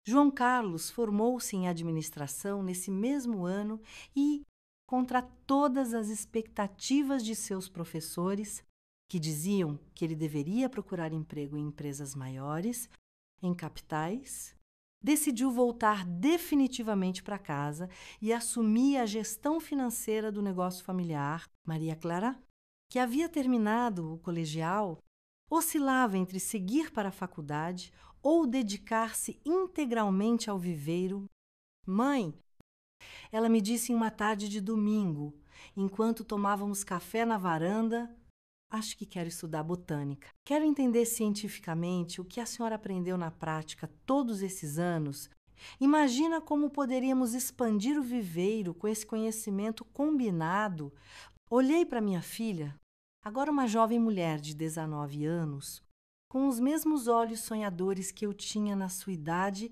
Speaker 1: João Carlos formou-se em administração nesse mesmo ano e, contra todas as expectativas de seus professores, que diziam que ele deveria procurar emprego em empresas maiores, em capitais, decidiu voltar definitivamente para casa e assumir a gestão financeira do negócio familiar. Maria Clara, que havia terminado o colegial, oscilava entre seguir para a faculdade ou dedicar-se integralmente ao viveiro. Mãe, ela me disse em uma tarde de domingo, enquanto tomávamos café na varanda, acho que quero estudar botânica. Quero entender cientificamente o que a senhora aprendeu na prática todos esses anos. Imagina como poderíamos expandir o viveiro com esse conhecimento combinado. Olhei para minha filha, agora uma jovem mulher de 19 anos, com os mesmos olhos sonhadores que eu tinha na sua idade,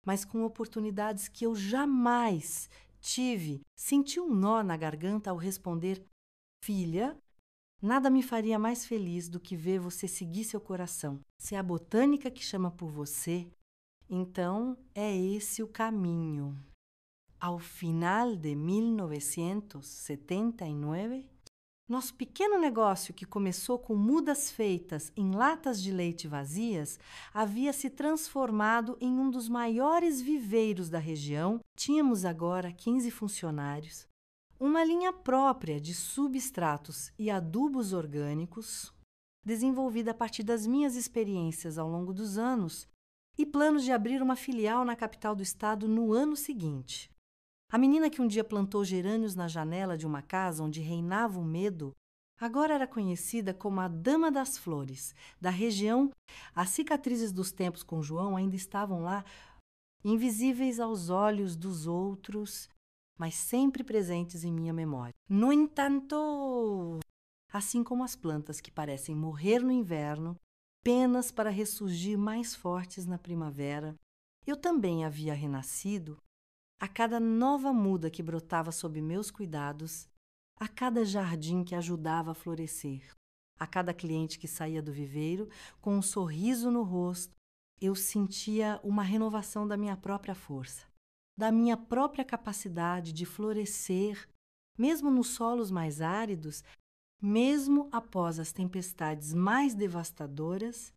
Speaker 1: mas com oportunidades que eu jamais tive. Senti um nó na garganta ao responder: filha, nada me faria mais feliz do que ver você seguir seu coração. Se é a botânica que chama por você, então é esse o caminho. Ao final de 1979, nosso pequeno negócio, que começou com mudas feitas em latas de leite vazias, havia se transformado em um dos maiores viveiros da região. Tínhamos agora 15 funcionários, uma linha própria de substratos e adubos orgânicos, desenvolvida a partir das minhas experiências ao longo dos anos, e planos de abrir uma filial na capital do estado no ano seguinte. A menina que um dia plantou gerânios na janela de uma casa onde reinava o medo, agora era conhecida como a Dama das Flores. Da região, as cicatrizes dos tempos com João ainda estavam lá, invisíveis aos olhos dos outros, mas sempre presentes em minha memória. No entanto, assim como as plantas que parecem morrer no inverno, apenas para ressurgir mais fortes na primavera, eu também havia renascido a cada nova muda que brotava sob meus cuidados, a cada jardim que ajudava a florescer, a cada cliente que saía do viveiro com um sorriso no rosto, eu sentia uma renovação da minha própria força, da minha própria capacidade de florescer, mesmo nos solos mais áridos, mesmo após as tempestades mais devastadoras.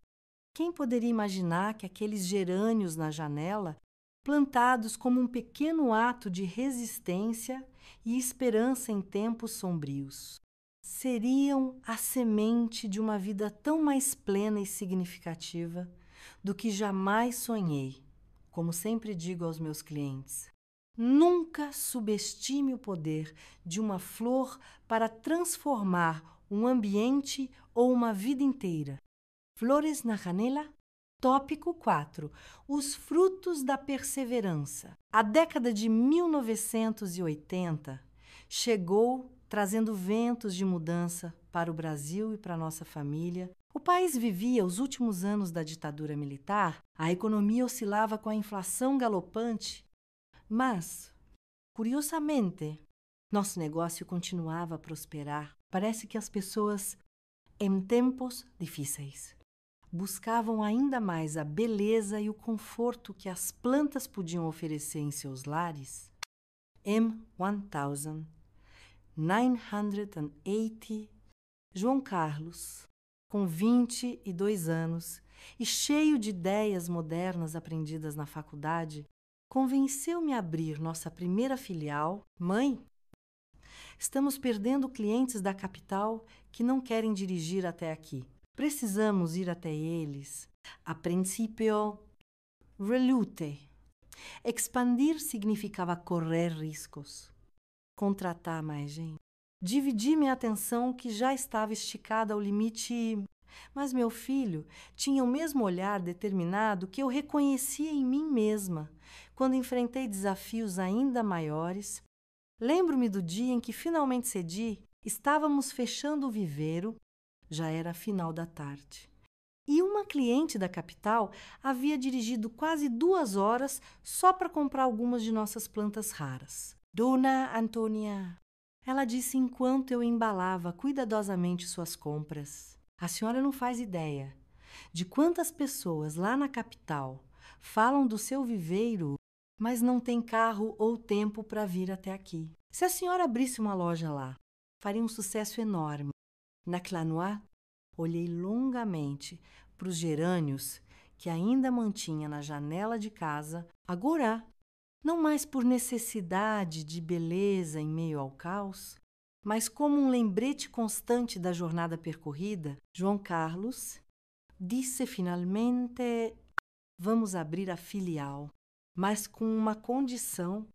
Speaker 1: Quem poderia imaginar que aqueles gerânios na janela, plantados como um pequeno ato de resistência e esperança em tempos sombrios, seriam a semente de uma vida tão mais plena e significativa do que jamais sonhei. Como sempre digo aos meus clientes, nunca subestime o poder de uma flor para transformar um ambiente ou uma vida inteira. Flores na janela? Tópico 4. Os frutos da perseverança. A década de 1980 chegou trazendo ventos de mudança para o Brasil e para nossa família. O país vivia os últimos anos da ditadura militar, a economia oscilava com a inflação galopante, mas, curiosamente, nosso negócio continuava a prosperar. Parece que as pessoas, em tempos difíceis, buscavam ainda mais a beleza e o conforto que as plantas podiam oferecer em seus lares. Em 1980, João Carlos, com 22 anos e cheio de ideias modernas aprendidas na faculdade, convenceu-me a abrir nossa primeira filial. Mãe, estamos perdendo clientes da capital que não querem dirigir até aqui. Precisamos ir até eles. A princípio, relute. Expandir significava correr riscos, contratar mais gente. Dividi minha atenção, que já estava esticada ao limite, mas meu filho tinha o mesmo olhar determinado que eu reconhecia em mim mesma quando enfrentei desafios ainda maiores. Lembro-me do dia em que finalmente cedi. Estávamos fechando o viveiro. Já era final da tarde. E uma cliente da capital havia dirigido quase 2 horas só para comprar algumas de nossas plantas raras. Dona Antônia, ela disse enquanto eu embalava cuidadosamente suas compras, a senhora não faz ideia de quantas pessoas lá na capital falam do seu viveiro, mas não tem carro ou tempo para vir até aqui. Se a senhora abrisse uma loja lá, faria um sucesso enorme. Na Clanois, olhei longamente para os gerânios que ainda mantinha na janela de casa, agora, não mais por necessidade de beleza em meio ao caos, mas como um lembrete constante da jornada percorrida. João Carlos disse finalmente: vamos abrir a filial, mas com uma condição.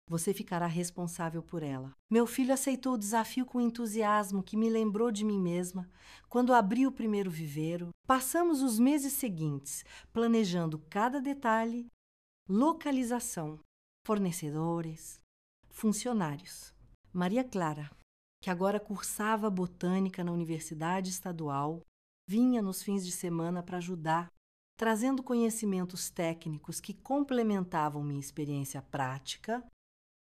Speaker 1: Você ficará responsável por ela. Meu filho aceitou o desafio com entusiasmo que me lembrou de mim mesma quando abri o primeiro viveiro. Passamos os meses seguintes planejando cada detalhe, localização, fornecedores, funcionários. Maria Clara, que agora cursava botânica na Universidade Estadual, vinha nos fins de semana para ajudar, trazendo conhecimentos técnicos que complementavam minha experiência prática.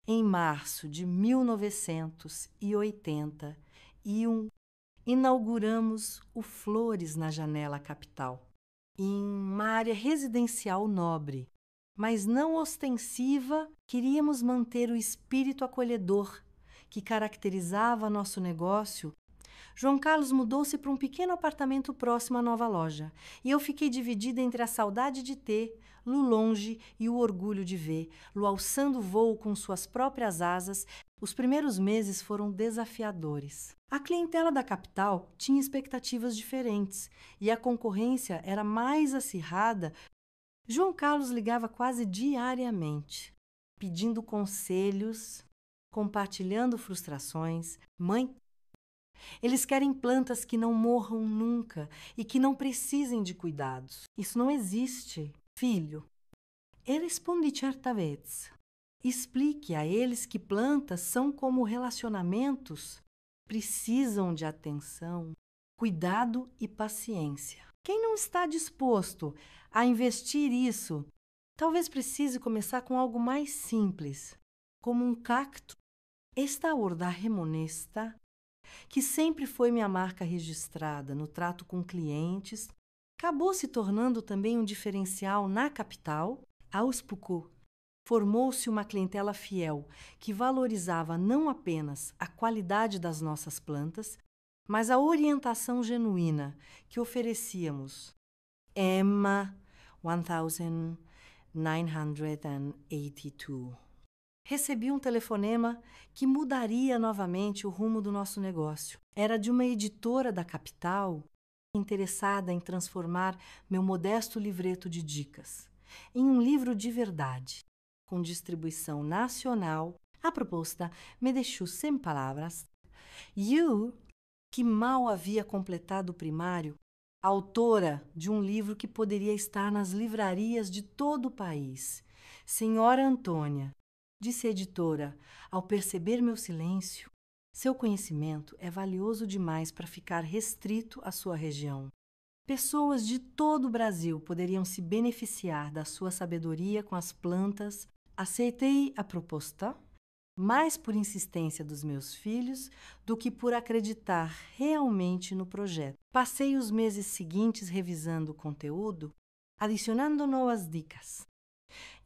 Speaker 1: Em março de 1981, inauguramos o Flores na Janela Capital, em uma área residencial nobre, mas não ostensiva. Queríamos manter o espírito acolhedor que caracterizava nosso negócio. João Carlos mudou-se para um pequeno apartamento próximo à nova loja, e eu fiquei dividida entre a saudade de tê-lo longe e o orgulho de vê-lo alçando voo com suas próprias asas. Os primeiros meses foram desafiadores. A clientela da capital tinha expectativas diferentes e a concorrência era mais acirrada. João Carlos ligava quase diariamente, pedindo conselhos, compartilhando frustrações. Mãe, eles querem plantas que não morram nunca e que não precisem de cuidados. Isso não existe. Filho, e respondi certa vez. Explique a eles que plantas são como relacionamentos. Precisam de atenção, cuidado e paciência. Quem não está disposto a investir isso, talvez precise começar com algo mais simples, como um cacto. Esta horda remonesta, que sempre foi minha marca registrada no trato com clientes, acabou se tornando também um diferencial na capital. Aos poucos, formou-se uma clientela fiel que valorizava não apenas a qualidade das nossas plantas, mas a orientação genuína que oferecíamos. Emma 1982. Recebi um telefonema que mudaria novamente o rumo do nosso negócio. Era de uma editora da capital interessada em transformar meu modesto livreto de dicas em um livro de verdade, com distribuição nacional. A proposta me deixou sem palavras. Eu, que mal havia completado o primário, autora de um livro que poderia estar nas livrarias de todo o país. Senhora Antônia, disse a editora, ao perceber meu silêncio, seu conhecimento é valioso demais para ficar restrito à sua região. Pessoas de todo o Brasil poderiam se beneficiar da sua sabedoria com as plantas. Aceitei a proposta, mais por insistência dos meus filhos do que por acreditar realmente no projeto. Passei os meses seguintes revisando o conteúdo, adicionando novas dicas.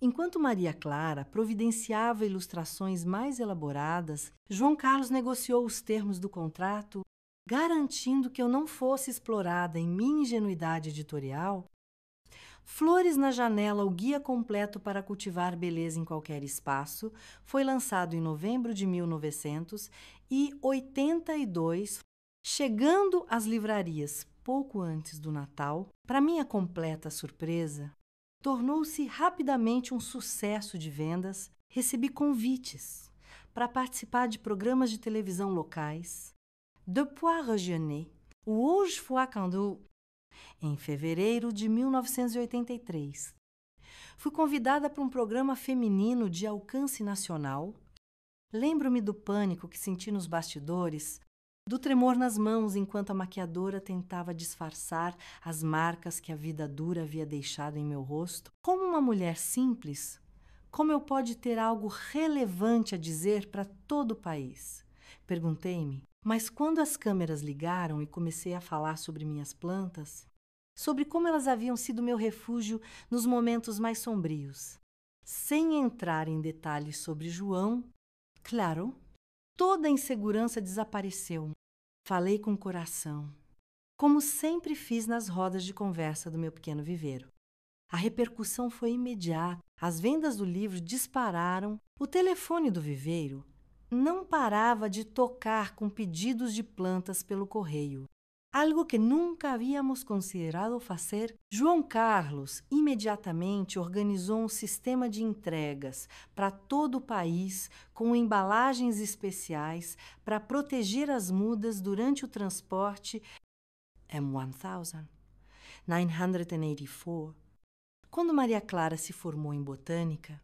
Speaker 1: Enquanto Maria Clara providenciava ilustrações mais elaboradas, João Carlos negociou os termos do contrato, garantindo que eu não fosse explorada em minha ingenuidade editorial. Flores na Janela, o guia completo para cultivar beleza em qualquer espaço, foi lançado em novembro de 1982, chegando às livrarias pouco antes do Natal. Para minha completa surpresa, tornou-se rapidamente um sucesso de vendas. Recebi convites para participar de programas de televisão locais, Depuis Régionais, o Hoje Foi Quando, em fevereiro de 1983. Fui convidada para um programa feminino de alcance nacional. Lembro-me do pânico que senti nos bastidores, do tremor nas mãos enquanto a maquiadora tentava disfarçar as marcas que a vida dura havia deixado em meu rosto. Como uma mulher simples, como eu pode ter algo relevante a dizer para todo o país? Perguntei-me. Mas quando as câmeras ligaram e comecei a falar sobre minhas plantas, sobre como elas haviam sido meu refúgio nos momentos mais sombrios, sem entrar em detalhes sobre João, claro, toda a insegurança desapareceu. Falei com o coração, como sempre fiz nas rodas de conversa do meu pequeno viveiro. A repercussão foi imediata. As vendas do livro dispararam. O telefone do viveiro não parava de tocar com pedidos de plantas pelo correio. Algo que nunca havíamos considerado fazer. João Carlos imediatamente organizou um sistema de entregas para todo o país com embalagens especiais para proteger as mudas durante o transporte. M1984. Quando Maria Clara se formou em botânica,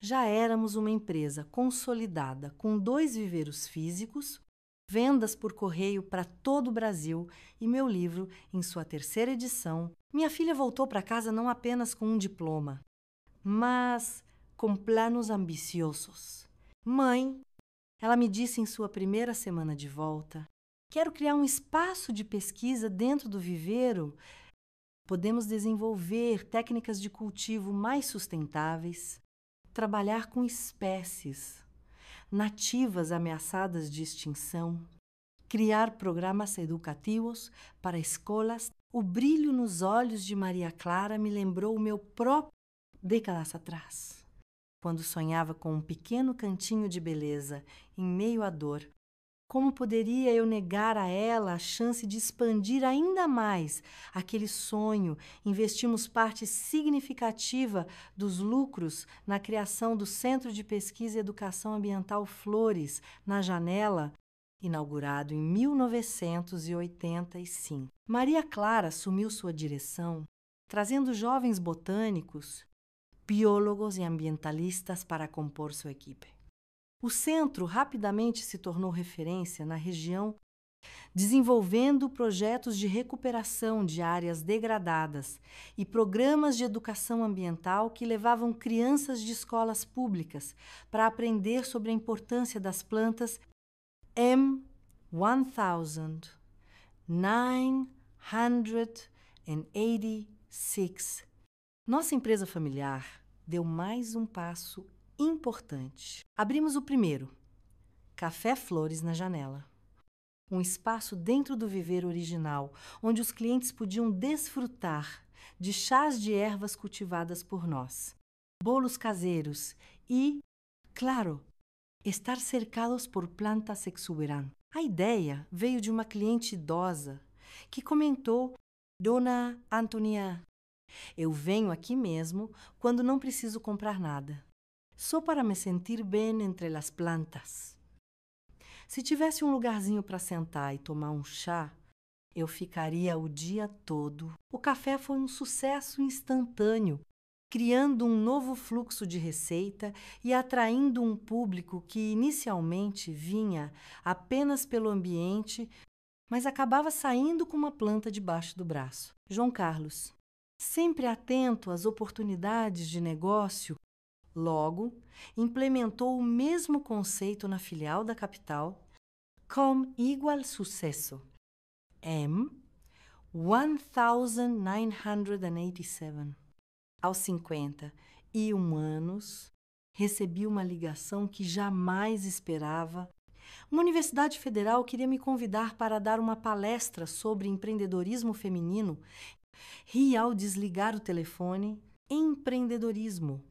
Speaker 1: já éramos uma empresa consolidada com 2 viveiros físicos, vendas por correio para todo o Brasil e meu livro, em sua terceira edição, minha filha voltou para casa não apenas com um diploma, mas com planos ambiciosos. Mãe, ela me disse em sua primeira semana de volta, quero criar um espaço de pesquisa dentro do viveiro. Podemos desenvolver técnicas de cultivo mais sustentáveis, trabalhar com espécies nativas ameaçadas de extinção, criar programas educativos para escolas. O brilho nos olhos de Maria Clara me lembrou o meu próprio décadas atrás, quando sonhava com um pequeno cantinho de beleza em meio à dor. Como poderia eu negar a ela a chance de expandir ainda mais aquele sonho? Investimos parte significativa dos lucros na criação do Centro de Pesquisa e Educação Ambiental Flores, na Janela, inaugurado em 1985. Maria Clara assumiu sua direção, trazendo jovens botânicos, biólogos e ambientalistas para compor sua equipe. O centro rapidamente se tornou referência na região, desenvolvendo projetos de recuperação de áreas degradadas e programas de educação ambiental que levavam crianças de escolas públicas para aprender sobre a importância das plantas. M1986. Nossa empresa familiar deu mais um passo importante. Abrimos o primeiro, Café Flores na Janela. Um espaço dentro do viveiro original, onde os clientes podiam desfrutar de chás de ervas cultivadas por nós, bolos caseiros e, claro, estar cercados por plantas exuberantes. A ideia veio de uma cliente idosa que comentou: Dona Antônia, eu venho aqui mesmo quando não preciso comprar nada, só para me sentir bem entre as plantas. Se tivesse um lugarzinho para sentar e tomar um chá, eu ficaria o dia todo. O café foi um sucesso instantâneo, criando um novo fluxo de receita e atraindo um público que inicialmente vinha apenas pelo ambiente, mas acabava saindo com uma planta debaixo do braço. João Carlos, sempre atento às oportunidades de negócio, logo implementou o mesmo conceito na filial da capital, com igual sucesso. M1987. Aos 51 anos, recebi uma ligação que jamais esperava. Uma universidade federal queria me convidar para dar uma palestra sobre empreendedorismo feminino. Ri ao desligar o telefone. Empreendedorismo.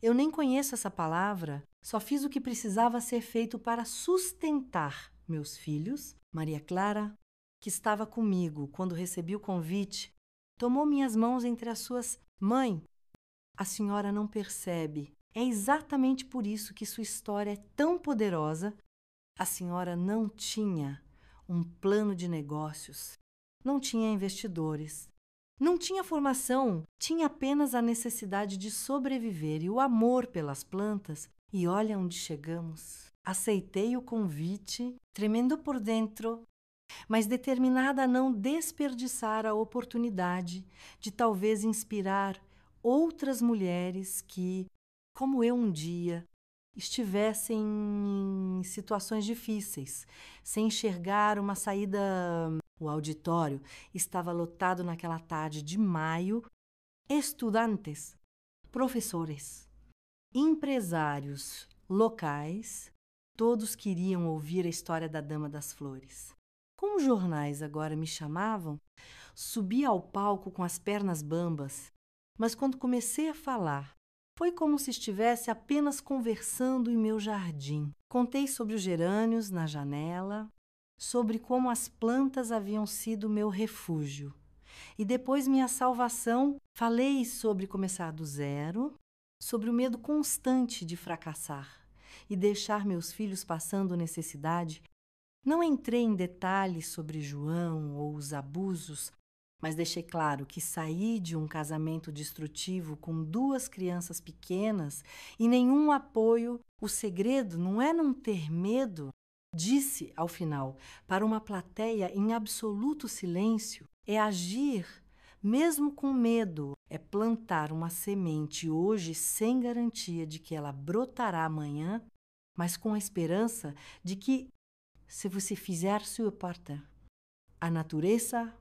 Speaker 1: Eu nem conheço essa palavra, só fiz o que precisava ser feito para sustentar meus filhos. Maria Clara, que estava comigo quando recebi o convite, tomou minhas mãos entre as suas. Mãe, a senhora não percebe. É exatamente por isso que sua história é tão poderosa. A senhora não tinha um plano de negócios, não tinha investidores, não tinha formação, tinha apenas a necessidade de sobreviver e o amor pelas plantas. E olha onde chegamos. Aceitei o convite, tremendo por dentro, mas determinada a não desperdiçar a oportunidade de talvez inspirar outras mulheres que, como eu um dia, estivessem em situações difíceis, sem enxergar uma saída. O auditório estava lotado naquela tarde de maio. Estudantes, professores, empresários locais, todos queriam ouvir a história da Dama das Flores. Como os jornais agora me chamavam, subi ao palco com as pernas bambas, mas quando comecei a falar, foi como se estivesse apenas conversando em meu jardim. Contei sobre os gerânios na janela, sobre como as plantas haviam sido meu refúgio. E depois minha salvação, falei sobre começar do zero, sobre o medo constante de fracassar e deixar meus filhos passando necessidade. Não entrei em detalhes sobre João ou os abusos, mas deixei claro que saí de um casamento destrutivo com 2 crianças pequenas e nenhum apoio. O segredo não é não ter medo, Disse, ao final, para uma plateia em absoluto silêncio, é agir, mesmo com medo, é plantar uma semente hoje sem garantia de que ela brotará amanhã, mas com a esperança de que, se você fizer sua parte, a natureza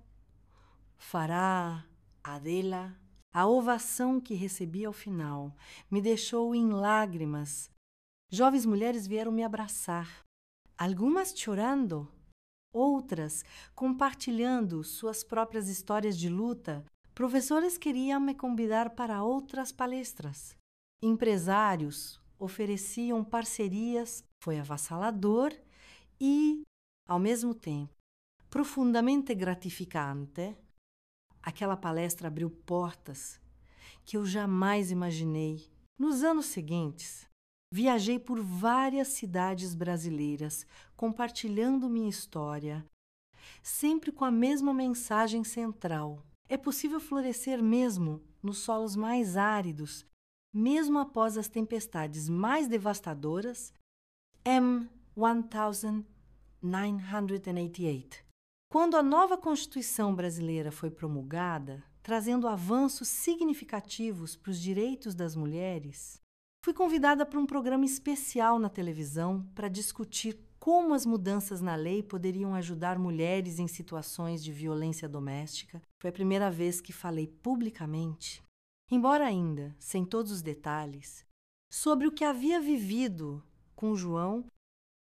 Speaker 1: fará a dela. A ovação que recebi ao final me deixou em lágrimas. Jovens mulheres vieram me abraçar, algumas chorando, outras compartilhando suas próprias histórias de luta. Professores queriam me convidar para outras palestras. Empresários ofereciam parcerias. Foi avassalador e, ao mesmo tempo, profundamente gratificante. Aquela palestra abriu portas que eu jamais imaginei. Nos anos seguintes, viajei por várias cidades brasileiras, compartilhando minha história, sempre com a mesma mensagem central. É possível florescer mesmo nos solos mais áridos, mesmo após as tempestades mais devastadoras. M. 1988. Quando a nova Constituição brasileira foi promulgada, trazendo avanços significativos para os direitos das mulheres, fui convidada para um programa especial na televisão para discutir como as mudanças na lei poderiam ajudar mulheres em situações de violência doméstica. Foi a primeira vez que falei publicamente, embora ainda sem todos os detalhes, sobre o que havia vivido com João.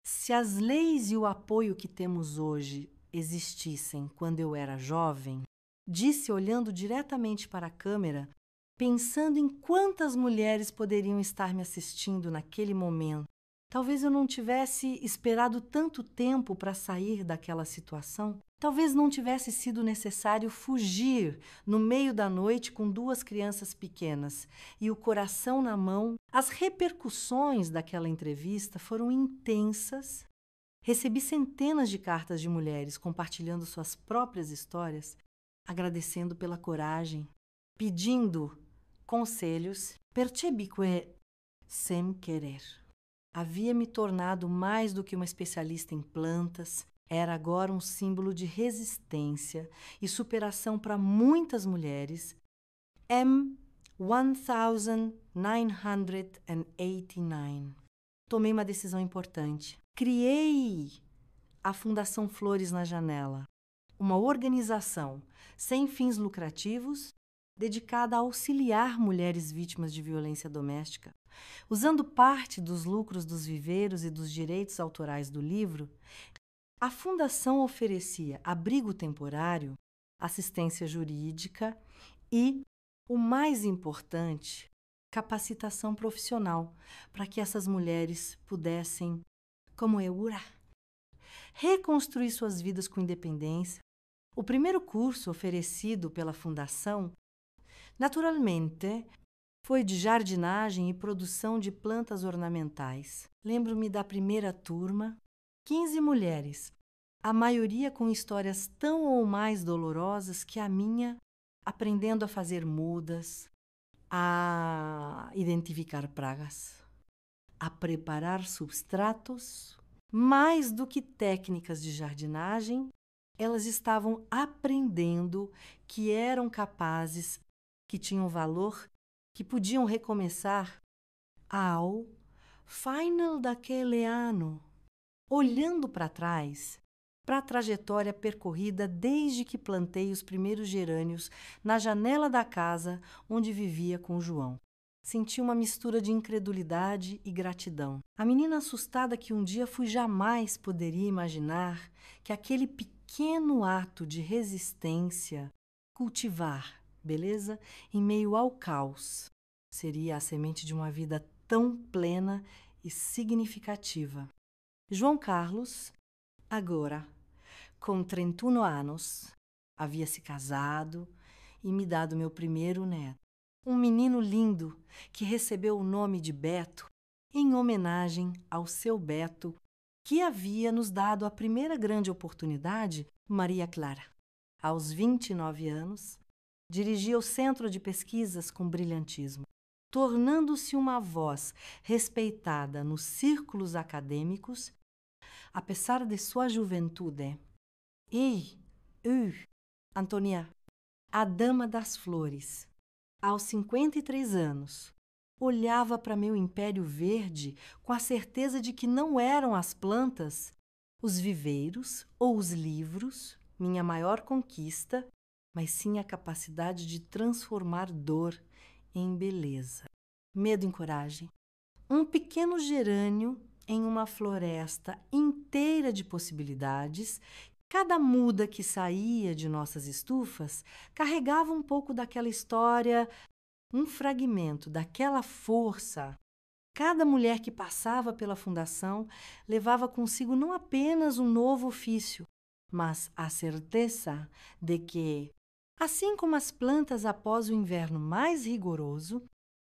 Speaker 1: Se as leis e o apoio que temos hoje existissem quando eu era jovem, disse olhando diretamente para a câmera, pensando em quantas mulheres poderiam estar me assistindo naquele momento. Talvez eu não tivesse esperado tanto tempo para sair daquela situação. Talvez não tivesse sido necessário fugir no meio da noite com 2 crianças pequenas e o coração na mão. As repercussões daquela entrevista foram intensas. Recebi centenas de cartas de mulheres compartilhando suas próprias histórias, agradecendo pela coragem, pedindo conselhos. Percebi que, sem querer, havia me tornado mais do que uma especialista em plantas. Era agora um símbolo de resistência e superação para muitas mulheres. M. 1989. Tomei uma decisão importante. Criei a Fundação Flores na Janela, uma organização sem fins lucrativos dedicada a auxiliar mulheres vítimas de violência doméstica. Usando parte dos lucros dos viveiros e dos direitos autorais do livro, a fundação oferecia abrigo temporário, assistência jurídica e, o mais importante, capacitação profissional para que essas mulheres pudessem, como eu, reconstruir suas vidas com independência. O primeiro curso oferecido pela fundação, naturalmente, foi de jardinagem e produção de plantas ornamentais. Lembro-me da primeira turma, 15 mulheres, a maioria com histórias tão ou mais dolorosas que a minha, aprendendo a fazer mudas, a identificar pragas, a preparar substratos. Mais do que técnicas de jardinagem, elas estavam aprendendo que eram capazes, que tinham valor, que podiam recomeçar ao final daquele ano, olhando para trás, para a trajetória percorrida desde que plantei os primeiros gerânios na janela da casa onde vivia com João. Senti uma mistura de incredulidade e gratidão. A menina assustada que um dia fui jamais poderia imaginar que aquele pequeno ato de resistência, cultivar beleza em meio ao caos, seria a semente de uma vida tão plena e significativa. João Carlos, agora, com 31 anos, havia se casado e me dado meu primeiro neto. Um menino lindo que recebeu o nome de Beto em homenagem ao seu Beto, que havia nos dado a primeira grande oportunidade, Maria Clara. Aos 29 anos, dirigia o centro de pesquisas com brilhantismo, tornando-se uma voz respeitada nos círculos acadêmicos apesar de sua juventude. E Antônia, a dama das flores, aos 53 anos, olhava para meu império verde com a certeza de que não eram as plantas, os viveiros ou os livros minha maior conquista, mas sim a capacidade de transformar dor em beleza. Medo em coragem. Um pequeno gerânio em uma floresta inteira de possibilidades. Cada muda que saía de nossas estufas carregava um pouco daquela história, um fragmento daquela força. Cada mulher que passava pela fundação levava consigo não apenas um novo ofício, mas a certeza de que, assim como as plantas após o inverno mais rigoroso,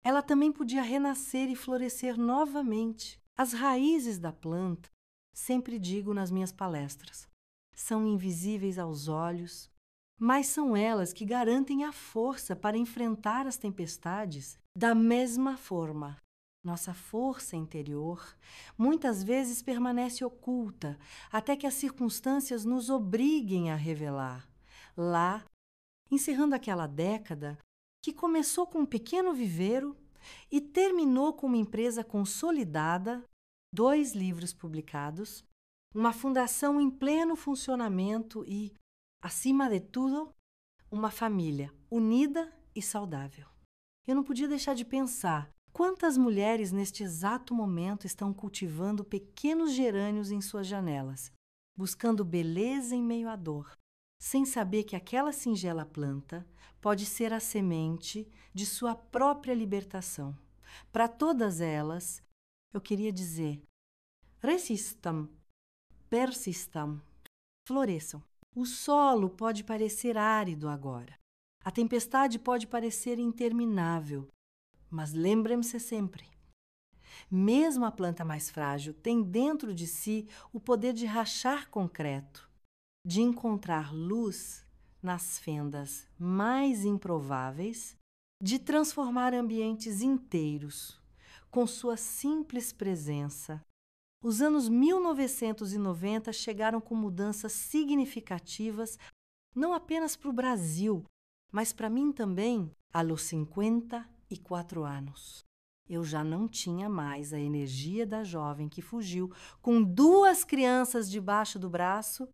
Speaker 1: ela também podia renascer e florescer novamente. As raízes da planta, sempre digo nas minhas palestras, são invisíveis aos olhos, mas são elas que garantem a força para enfrentar as tempestades. Da mesma forma, nossa força interior muitas vezes permanece oculta até que as circunstâncias nos obriguem a revelar. Lá, encerrando aquela década que começou com um pequeno viveiro e terminou com uma empresa consolidada, 2 livros publicados, uma fundação em pleno funcionamento e, acima de tudo, uma família unida e saudável. Eu não podia deixar de pensar quantas mulheres neste exato momento estão cultivando pequenos gerânios em suas janelas, buscando beleza em meio à dor, sem saber que aquela singela planta pode ser a semente de sua própria libertação. Para todas elas, eu queria dizer: resistam, persistam, floresçam. O solo pode parecer árido agora. A tempestade pode parecer interminável, mas lembrem-se sempre: mesmo a planta mais frágil tem dentro de si o poder de rachar concreto, de encontrar luz nas fendas mais improváveis, de transformar ambientes inteiros com sua simples presença. Os anos 1990 chegaram com mudanças significativas, não apenas para o Brasil, mas para mim também, aos 54 anos. Eu já não tinha mais a energia da jovem que fugiu com 2 crianças debaixo do braço,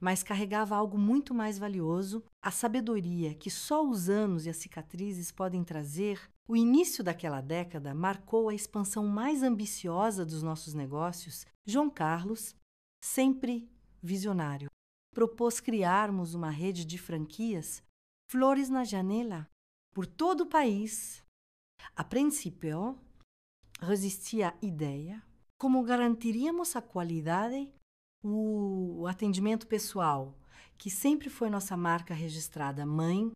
Speaker 1: mas carregava algo muito mais valioso, a sabedoria que só os anos e as cicatrizes podem trazer. O início daquela década marcou a expansão mais ambiciosa dos nossos negócios. João Carlos, sempre visionário, propôs criarmos uma rede de franquias Flores na Janela por todo o país. A princípio, resistia à ideia como garantiríamos a qualidade, o atendimento pessoal, que sempre foi nossa marca registrada. Mãe,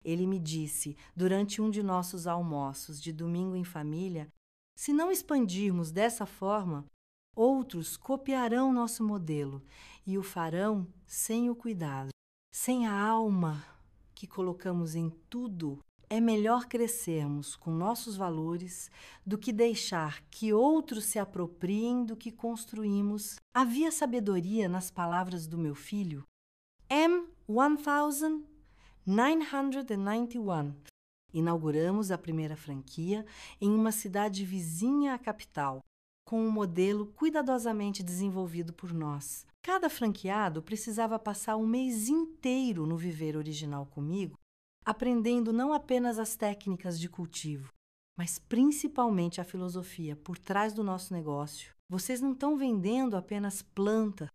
Speaker 1: ele me disse, durante um de nossos almoços de domingo em família, se não expandirmos dessa forma, outros copiarão nosso modelo e o farão sem o cuidado, sem a alma que colocamos em tudo. É melhor crescermos com nossos valores do que deixar que outros se apropriem do que construímos. Havia sabedoria nas palavras do meu filho. M1991. Inauguramos a primeira franquia em uma cidade vizinha à capital, com um modelo cuidadosamente desenvolvido por nós. Cada franqueado precisava passar um mês inteiro no viveiro original comigo, aprendendo não apenas as técnicas de cultivo, mas principalmente a filosofia por trás do nosso negócio. Vocês não estão vendendo apenas planta.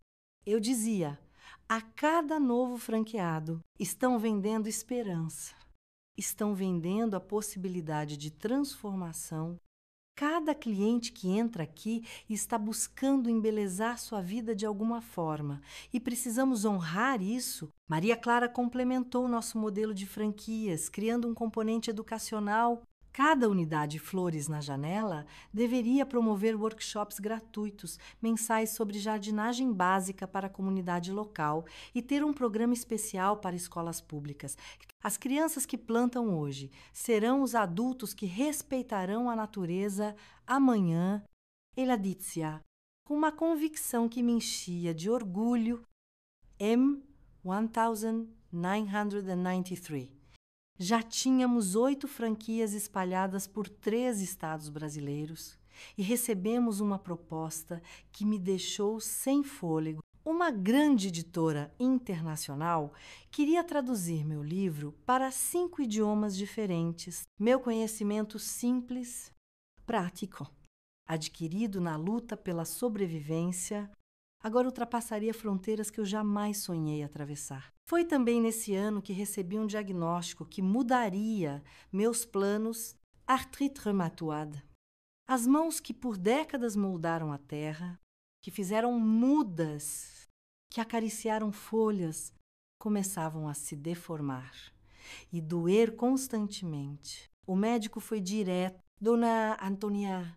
Speaker 1: Eu dizia, a cada novo franqueado, estão vendendo esperança. Estão vendendo a possibilidade de transformação. Cada cliente que entra aqui está buscando embelezar sua vida de alguma forma e precisamos honrar isso. Maria Clara complementou nosso modelo de franquias, criando um componente educacional. Cada unidade Flores na Janela deveria promover workshops gratuitos, mensais sobre jardinagem básica para a comunidade local e ter um programa especial para escolas públicas. As crianças que plantam hoje serão os adultos que respeitarão a natureza amanhã. Ela dizia, com uma convicção que me enchia de orgulho. M1993. Já tínhamos 8 franquias espalhadas por 3 estados brasileiros e recebemos uma proposta que me deixou sem fôlego. Uma grande editora internacional queria traduzir meu livro para 5 idiomas diferentes. Meu conhecimento simples, prático, adquirido na luta pela sobrevivência, agora ultrapassaria fronteiras que eu jamais sonhei atravessar. Foi também nesse ano que recebi um diagnóstico que mudaria meus planos: artrite reumatoide. As mãos que por décadas moldaram a terra, que fizeram mudas, que acariciaram folhas, começavam a se deformar e doer constantemente. O médico foi direto: Dona Antônia,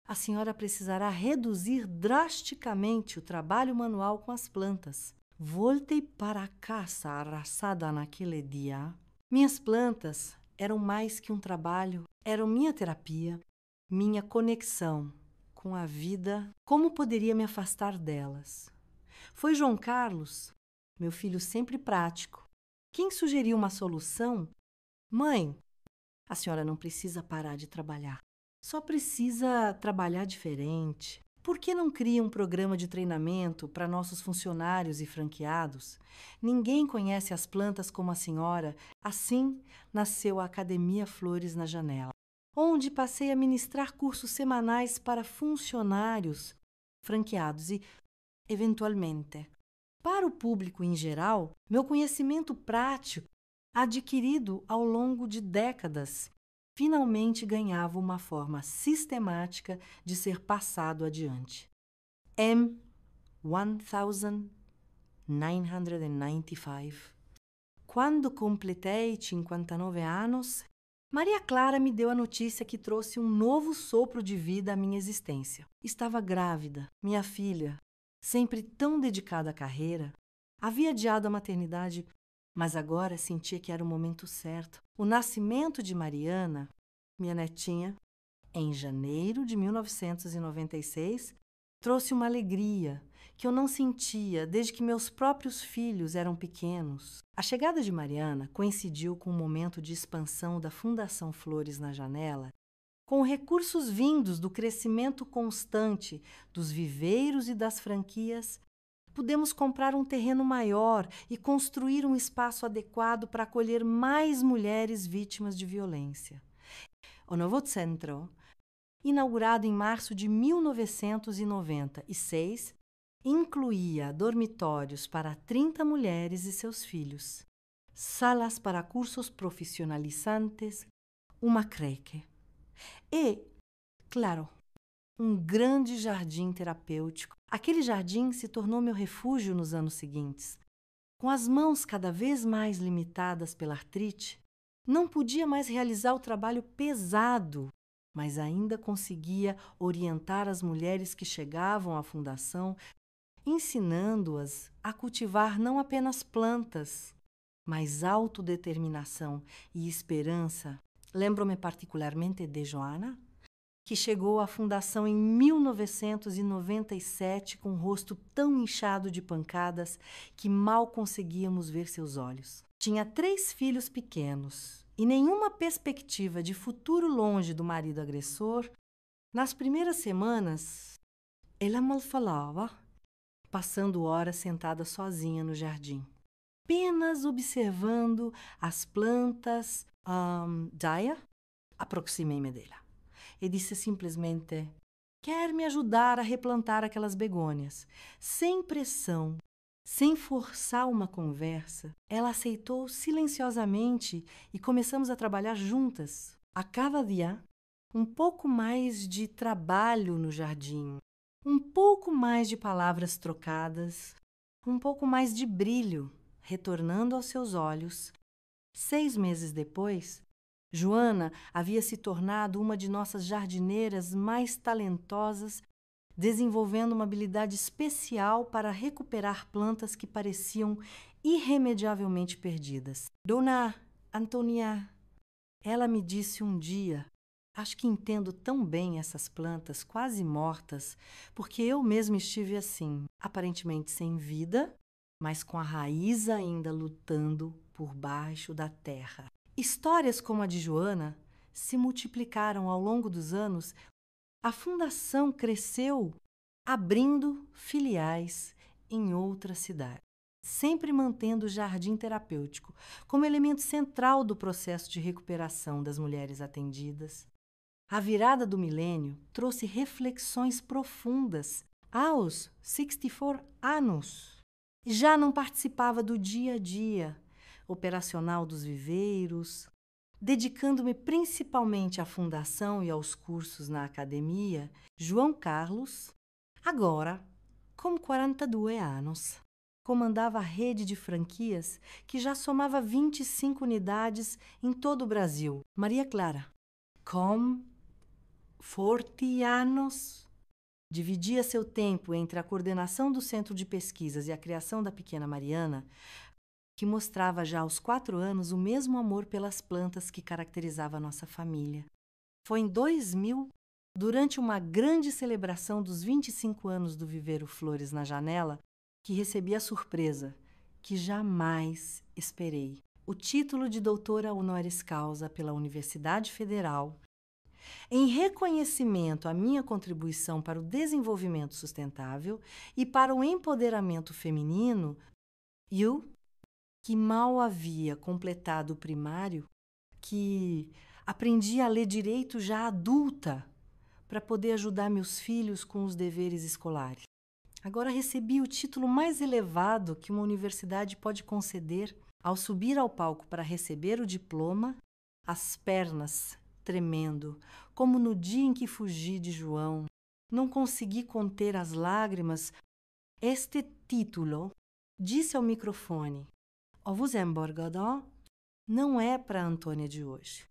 Speaker 1: a senhora precisará reduzir drasticamente o trabalho manual com as plantas. Voltei para casa arrasada naquele dia. Minhas plantas eram mais que um trabalho, eram minha terapia, minha conexão com a vida. Como poderia me afastar delas? Foi João Carlos, meu filho sempre prático, quem sugeriu uma solução. Mãe, a senhora não precisa parar de trabalhar. Só precisa trabalhar diferente. Por que não cria um programa de treinamento para nossos funcionários e franqueados? Ninguém conhece as plantas como a senhora. Assim nasceu a Academia Flores na Janela, onde passei a ministrar cursos semanais para funcionários, franqueados e, eventualmente, para o público em geral, meu conhecimento prático, adquirido ao longo de décadas, finalmente ganhava uma forma sistemática de ser passado adiante. M1995. Quando completei 59 anos, Maria Clara me deu a notícia que trouxe um novo sopro de vida à minha existência. Estava grávida. Minha filha, sempre tão dedicada à carreira, havia adiado a maternidade, mas agora sentia que era o momento certo. O nascimento de Mariana, minha netinha, em janeiro de 1996, trouxe uma alegria que eu não sentia desde que meus próprios filhos eram pequenos. A chegada de Mariana coincidiu com o momento de expansão da Fundação Flores na Janela, com recursos vindos do crescimento constante dos viveiros e das franquias. Pudemos comprar um terreno maior e construir um espaço adequado para acolher mais mulheres vítimas de violência. O novo centro, inaugurado em março de 1996, incluía dormitórios para 30 mulheres e seus filhos, salas para cursos profissionalizantes, uma creche e, claro, um grande jardim terapêutico. Aquele jardim se tornou meu refúgio nos anos seguintes. Com as mãos cada vez mais limitadas pela artrite, não podia mais realizar o trabalho pesado, mas ainda conseguia orientar as mulheres que chegavam à fundação, ensinando-as a cultivar não apenas plantas, mas autodeterminação e esperança. Lembro-me particularmente de Joana, que chegou à fundação em 1997 com o rosto tão inchado de pancadas que mal conseguíamos ver seus olhos. Tinha 3 filhos pequenos e nenhuma perspectiva de futuro longe do marido agressor. Nas primeiras semanas, ela mal falava, passando horas sentada sozinha no jardim, apenas observando as plantas. Daya, aproximei-me dela e disse simplesmente: quer me ajudar a replantar aquelas begônias? Sem pressão, sem forçar uma conversa, ela aceitou silenciosamente e começamos a trabalhar juntas. A cada dia, um pouco mais de trabalho no jardim, um pouco mais de palavras trocadas, um pouco mais de brilho retornando aos seus olhos. 6 meses depois, Joana havia se tornado uma de nossas jardineiras mais talentosas, desenvolvendo uma habilidade especial para recuperar plantas que pareciam irremediavelmente perdidas. Dona Antônia, ela me disse um dia, Acho que entendo tão bem essas plantas quase mortas, porque eu mesma estive assim, aparentemente sem vida, mas com a raiz ainda lutando por baixo da terra. Histórias como a de Joana se multiplicaram ao longo dos anos. A fundação cresceu abrindo filiais em outras cidades, sempre mantendo o jardim terapêutico como elemento central do processo de recuperação das mulheres atendidas. A virada do milênio trouxe reflexões profundas. Aos 64 anos, já não participava do dia a dia operacional dos viveiros, dedicando-me principalmente à fundação e aos cursos na academia. João Carlos, agora, com 42 anos, comandava a rede de franquias que já somava 25 unidades em todo o Brasil. Maria Clara, com 40 anos, dividia seu tempo entre a coordenação do centro de pesquisas e a criação da pequena Mariana, que mostrava já aos 4 anos o mesmo amor pelas plantas que caracterizava a nossa família. Foi em 2000, durante uma grande celebração dos 25 anos do Viveiro Flores na Janela, que recebi a surpresa, que jamais esperei, o título de doutora honoris causa pela Universidade Federal, em reconhecimento à minha contribuição para o desenvolvimento sustentável e para o empoderamento feminino. Eu, que mal havia completado o primário, que aprendi a ler direito já adulta para poder ajudar meus filhos com os deveres escolares. Agora recebi o título mais elevado que uma universidade pode conceder. Ao subir ao palco para receber o diploma, as pernas tremendo, como no dia em que fugi de João. Não consegui conter as lágrimas. Este título, disse ao microfone, Ovusemborgodó, não é para a Antônia de hoje,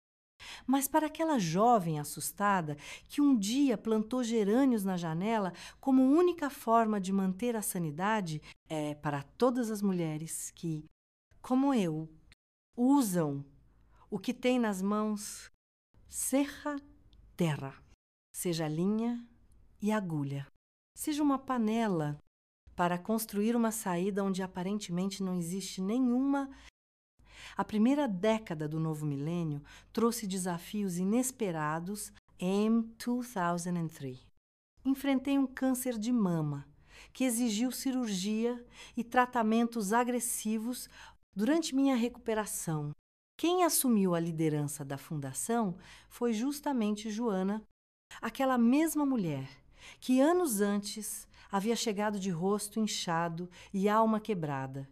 Speaker 1: mas para aquela jovem assustada que um dia plantou gerânios na janela como única forma de manter a sanidade. É para todas as mulheres que, como eu, usam o que tem nas mãos, serra, terra, seja linha e agulha, seja uma panela para construir uma saída onde aparentemente não existe nenhuma. A primeira década do novo milênio trouxe desafios inesperados. Em 2003, enfrentei um câncer de mama que exigiu cirurgia e tratamentos agressivos. Durante minha recuperação, quem assumiu a liderança da fundação foi justamente Joana, aquela mesma mulher que anos antes havia chegado de rosto inchado e alma quebrada.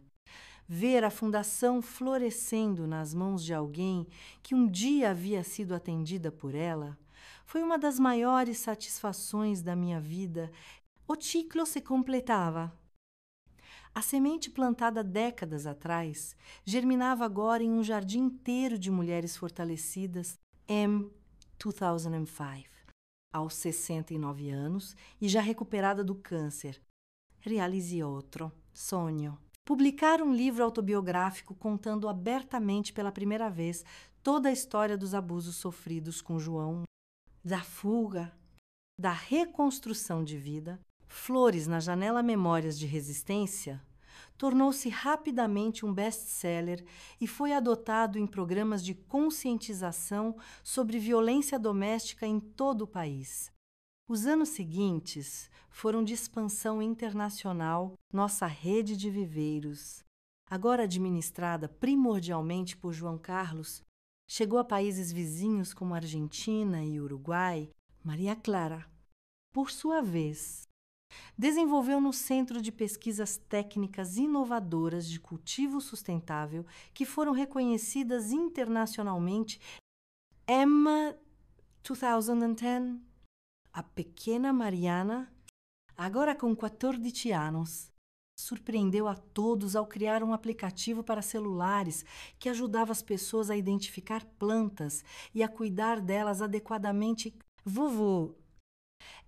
Speaker 1: Ver a fundação florescendo nas mãos de alguém que um dia havia sido atendida por ela foi uma das maiores satisfações da minha vida. O ciclo se completava. A semente plantada décadas atrás germinava agora em um jardim inteiro de mulheres fortalecidas. Em 2005, aos 69 anos e já recuperada do câncer, realize outro sonho. Publicar um livro autobiográfico contando abertamente pela primeira vez toda a história dos abusos sofridos com João, da fuga, da reconstrução de vida. Flores na Janela Memórias de Resistência tornou-se rapidamente um best-seller e foi adotado em programas de conscientização sobre violência doméstica em todo o país. Os anos seguintes foram de expansão internacional. Nossa rede de viveiros, agora administrada primordialmente por João Carlos, chegou a países vizinhos como Argentina e Uruguai. Maria Clara, por sua vez, desenvolveu no Centro de Pesquisas Técnicas Inovadoras de Cultivo Sustentável, que foram reconhecidas internacionalmente. Emma 2010, a pequena Mariana, agora com 14 anos, surpreendeu a todos ao criar um aplicativo para celulares que ajudava as pessoas a identificar plantas e a cuidar delas adequadamente. Vovô,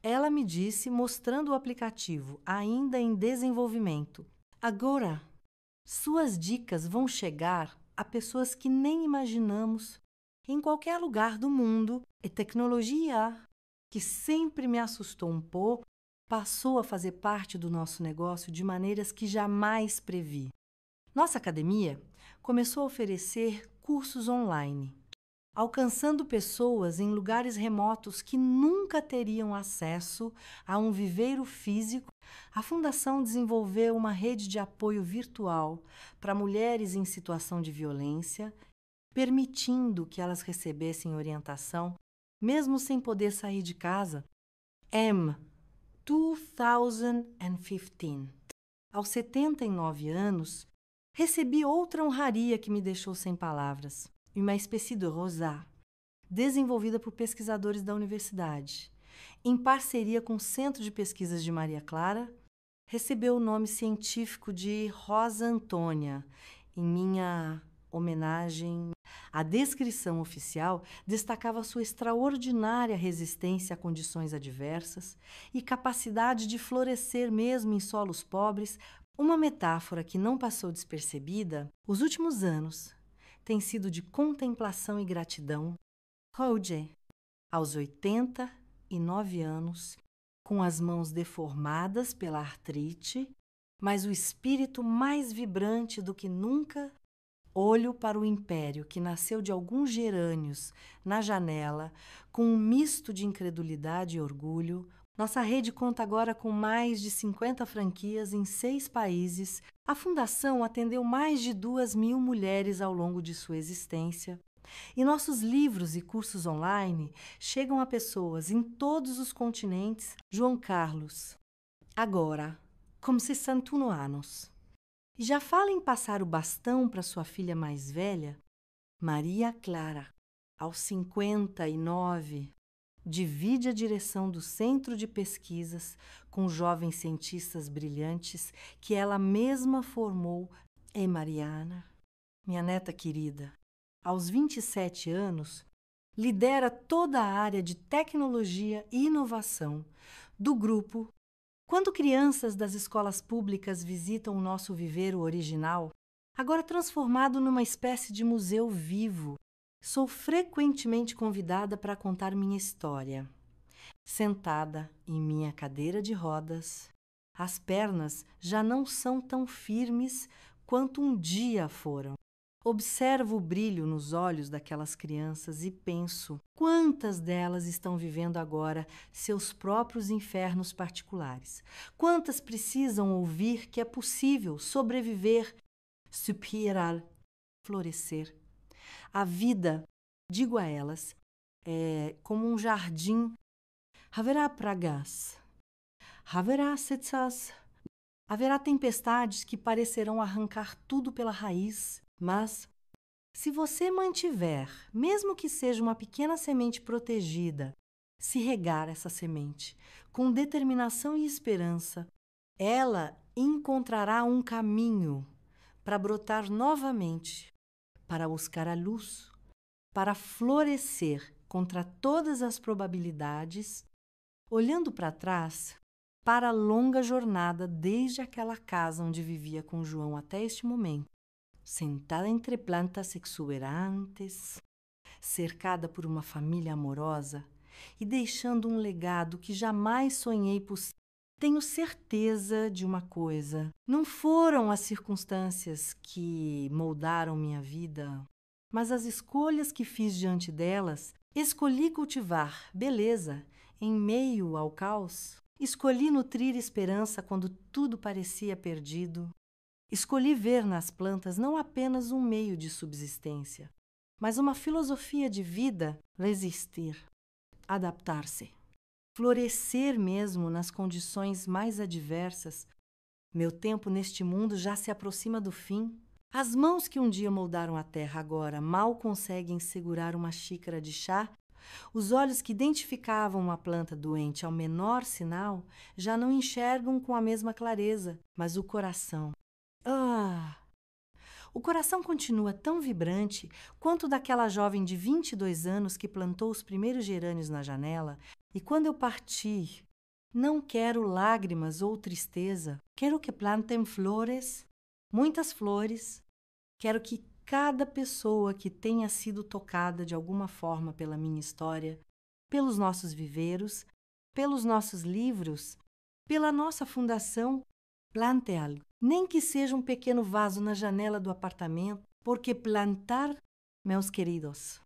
Speaker 1: ela me disse, mostrando o aplicativo, ainda em desenvolvimento. Agora, suas dicas vão chegar a pessoas que nem imaginamos em qualquer lugar do mundo, e tecnologia, que sempre me assustou um pouco, passou a fazer parte do nosso negócio de maneiras que jamais previ. Nossa academia começou a oferecer cursos online, alcançando pessoas em lugares remotos que nunca teriam acesso a um viveiro físico. A Fundação desenvolveu uma rede de apoio virtual para mulheres em situação de violência, permitindo que elas recebessem orientação, mesmo sem poder sair de casa. M. 2015. Aos 79 anos, recebi outra honraria que me deixou sem palavras. Uma espécie de rosa, desenvolvida por pesquisadores da universidade, em parceria com o Centro de Pesquisas de Maria Clara, recebeu o nome científico de Rosa Antônia, em minha homenagem. A descrição oficial destacava sua extraordinária resistência a condições adversas e capacidade de florescer mesmo em solos pobres, uma metáfora que não passou despercebida. Os últimos anos têm sido de contemplação e gratidão. Roger, aos 89 anos, com as mãos deformadas pela artrite, mas o espírito mais vibrante do que nunca, olho para o império que nasceu de alguns gerânios na janela, com um misto de incredulidade e orgulho. Nossa rede conta agora com mais de 50 franquias em 6 países. A Fundação atendeu mais de 2.000 mulheres ao longo de sua existência. E nossos livros e cursos online chegam a pessoas em todos os continentes. João Carlos, agora, com 61 anos. E já fala em passar o bastão para sua filha mais velha? Maria Clara, aos 59, divide a direção do Centro de Pesquisas com jovens cientistas brilhantes que ela mesma formou. E Mariana, minha neta querida, aos 27 anos, lidera toda a área de tecnologia e inovação do grupo. Quando crianças das escolas públicas visitam o nosso viveiro original, agora transformado numa espécie de museu vivo, sou frequentemente convidada para contar minha história. Sentada em minha cadeira de rodas, as pernas já não são tão firmes quanto um dia foram. Observo o brilho nos olhos daquelas crianças e penso quantas delas estão vivendo agora seus próprios infernos particulares. Quantas precisam ouvir que é possível sobreviver, suspirar, florescer. A vida, digo a elas, é como um jardim. Haverá pragas, haverá setsas, haverá tempestades que parecerão arrancar tudo pela raiz. Mas, se você mantiver, mesmo que seja uma pequena semente protegida, se regar essa semente com determinação e esperança, ela encontrará um caminho para brotar novamente, para buscar a luz, para florescer contra todas as probabilidades, olhando para trás, para a longa jornada desde aquela casa onde vivia com João até este momento. Sentada entre plantas exuberantes, cercada por uma família amorosa e deixando um legado que jamais sonhei possível. Tenho certeza de uma coisa: não foram as circunstâncias que moldaram minha vida, mas as escolhas que fiz diante delas. Escolhi cultivar beleza em meio ao caos. Escolhi nutrir esperança quando tudo parecia perdido. Escolhi ver nas plantas não apenas um meio de subsistência, mas uma filosofia de vida, resistir, adaptar-se, florescer mesmo nas condições mais adversas. Meu tempo neste mundo já se aproxima do fim. As mãos que um dia moldaram a terra agora mal conseguem segurar uma xícara de chá. Os olhos que identificavam uma planta doente ao menor sinal já não enxergam com a mesma clareza, mas o coração. O coração continua tão vibrante quanto daquela jovem de 22 anos que plantou os primeiros gerânios na janela. E quando eu partir, não quero lágrimas ou tristeza. Quero que plantem flores, muitas flores. Quero que cada pessoa que tenha sido tocada de alguma forma pela minha história, pelos nossos viveiros, pelos nossos livros, pela nossa fundação. Plante algo, nem que seja um pequeno vaso na janela do apartamento, porque plantar, meus queridos,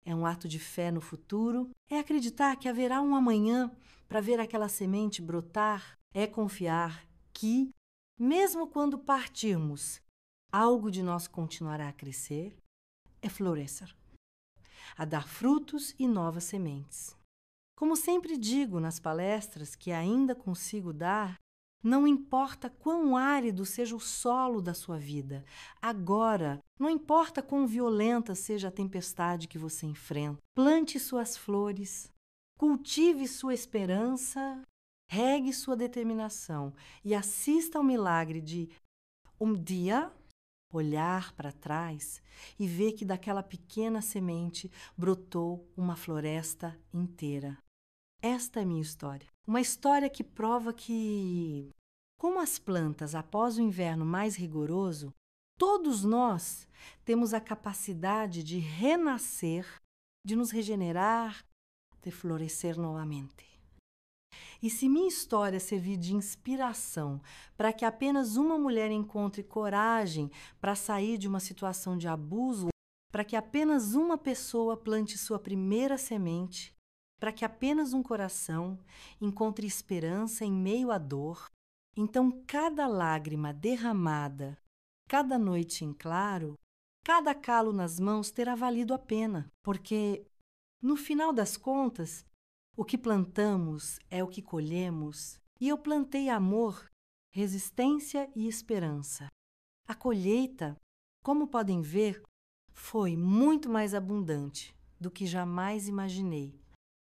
Speaker 1: é um ato de fé no futuro, é acreditar que haverá um amanhã para ver aquela semente brotar, é confiar que, mesmo quando partirmos, algo de nós continuará a crescer, é florescer, a dar frutos e novas sementes. Como sempre digo nas palestras que ainda consigo dar, não importa quão árido seja o solo da sua vida, agora, não importa quão violenta seja a tempestade que você enfrenta, plante suas flores, cultive sua esperança, regue sua determinação e assista ao milagre de um dia olhar para trás e ver que daquela pequena semente brotou uma floresta inteira. Esta é minha história. Uma história que prova que, como as plantas após o inverno mais rigoroso, todos nós temos a capacidade de renascer, de nos regenerar, de florescer novamente. E se minha história servir de inspiração para que apenas uma mulher encontre coragem para sair de uma situação de abuso, para que apenas uma pessoa plante sua primeira semente, para que apenas um coração encontre esperança em meio à dor, então cada lágrima derramada, cada noite em claro, cada calo nas mãos terá valido a pena, porque, no final das contas, o que plantamos é o que colhemos, e eu plantei amor, resistência e esperança. A colheita, como podem ver, foi muito mais abundante do que jamais imaginei.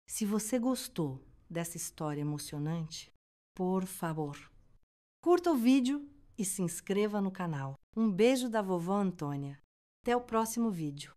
Speaker 1: Se você gostou dessa história emocionante, por favor, curta o vídeo e se inscreva no canal. Um beijo da vovó Antônia. Até o próximo vídeo.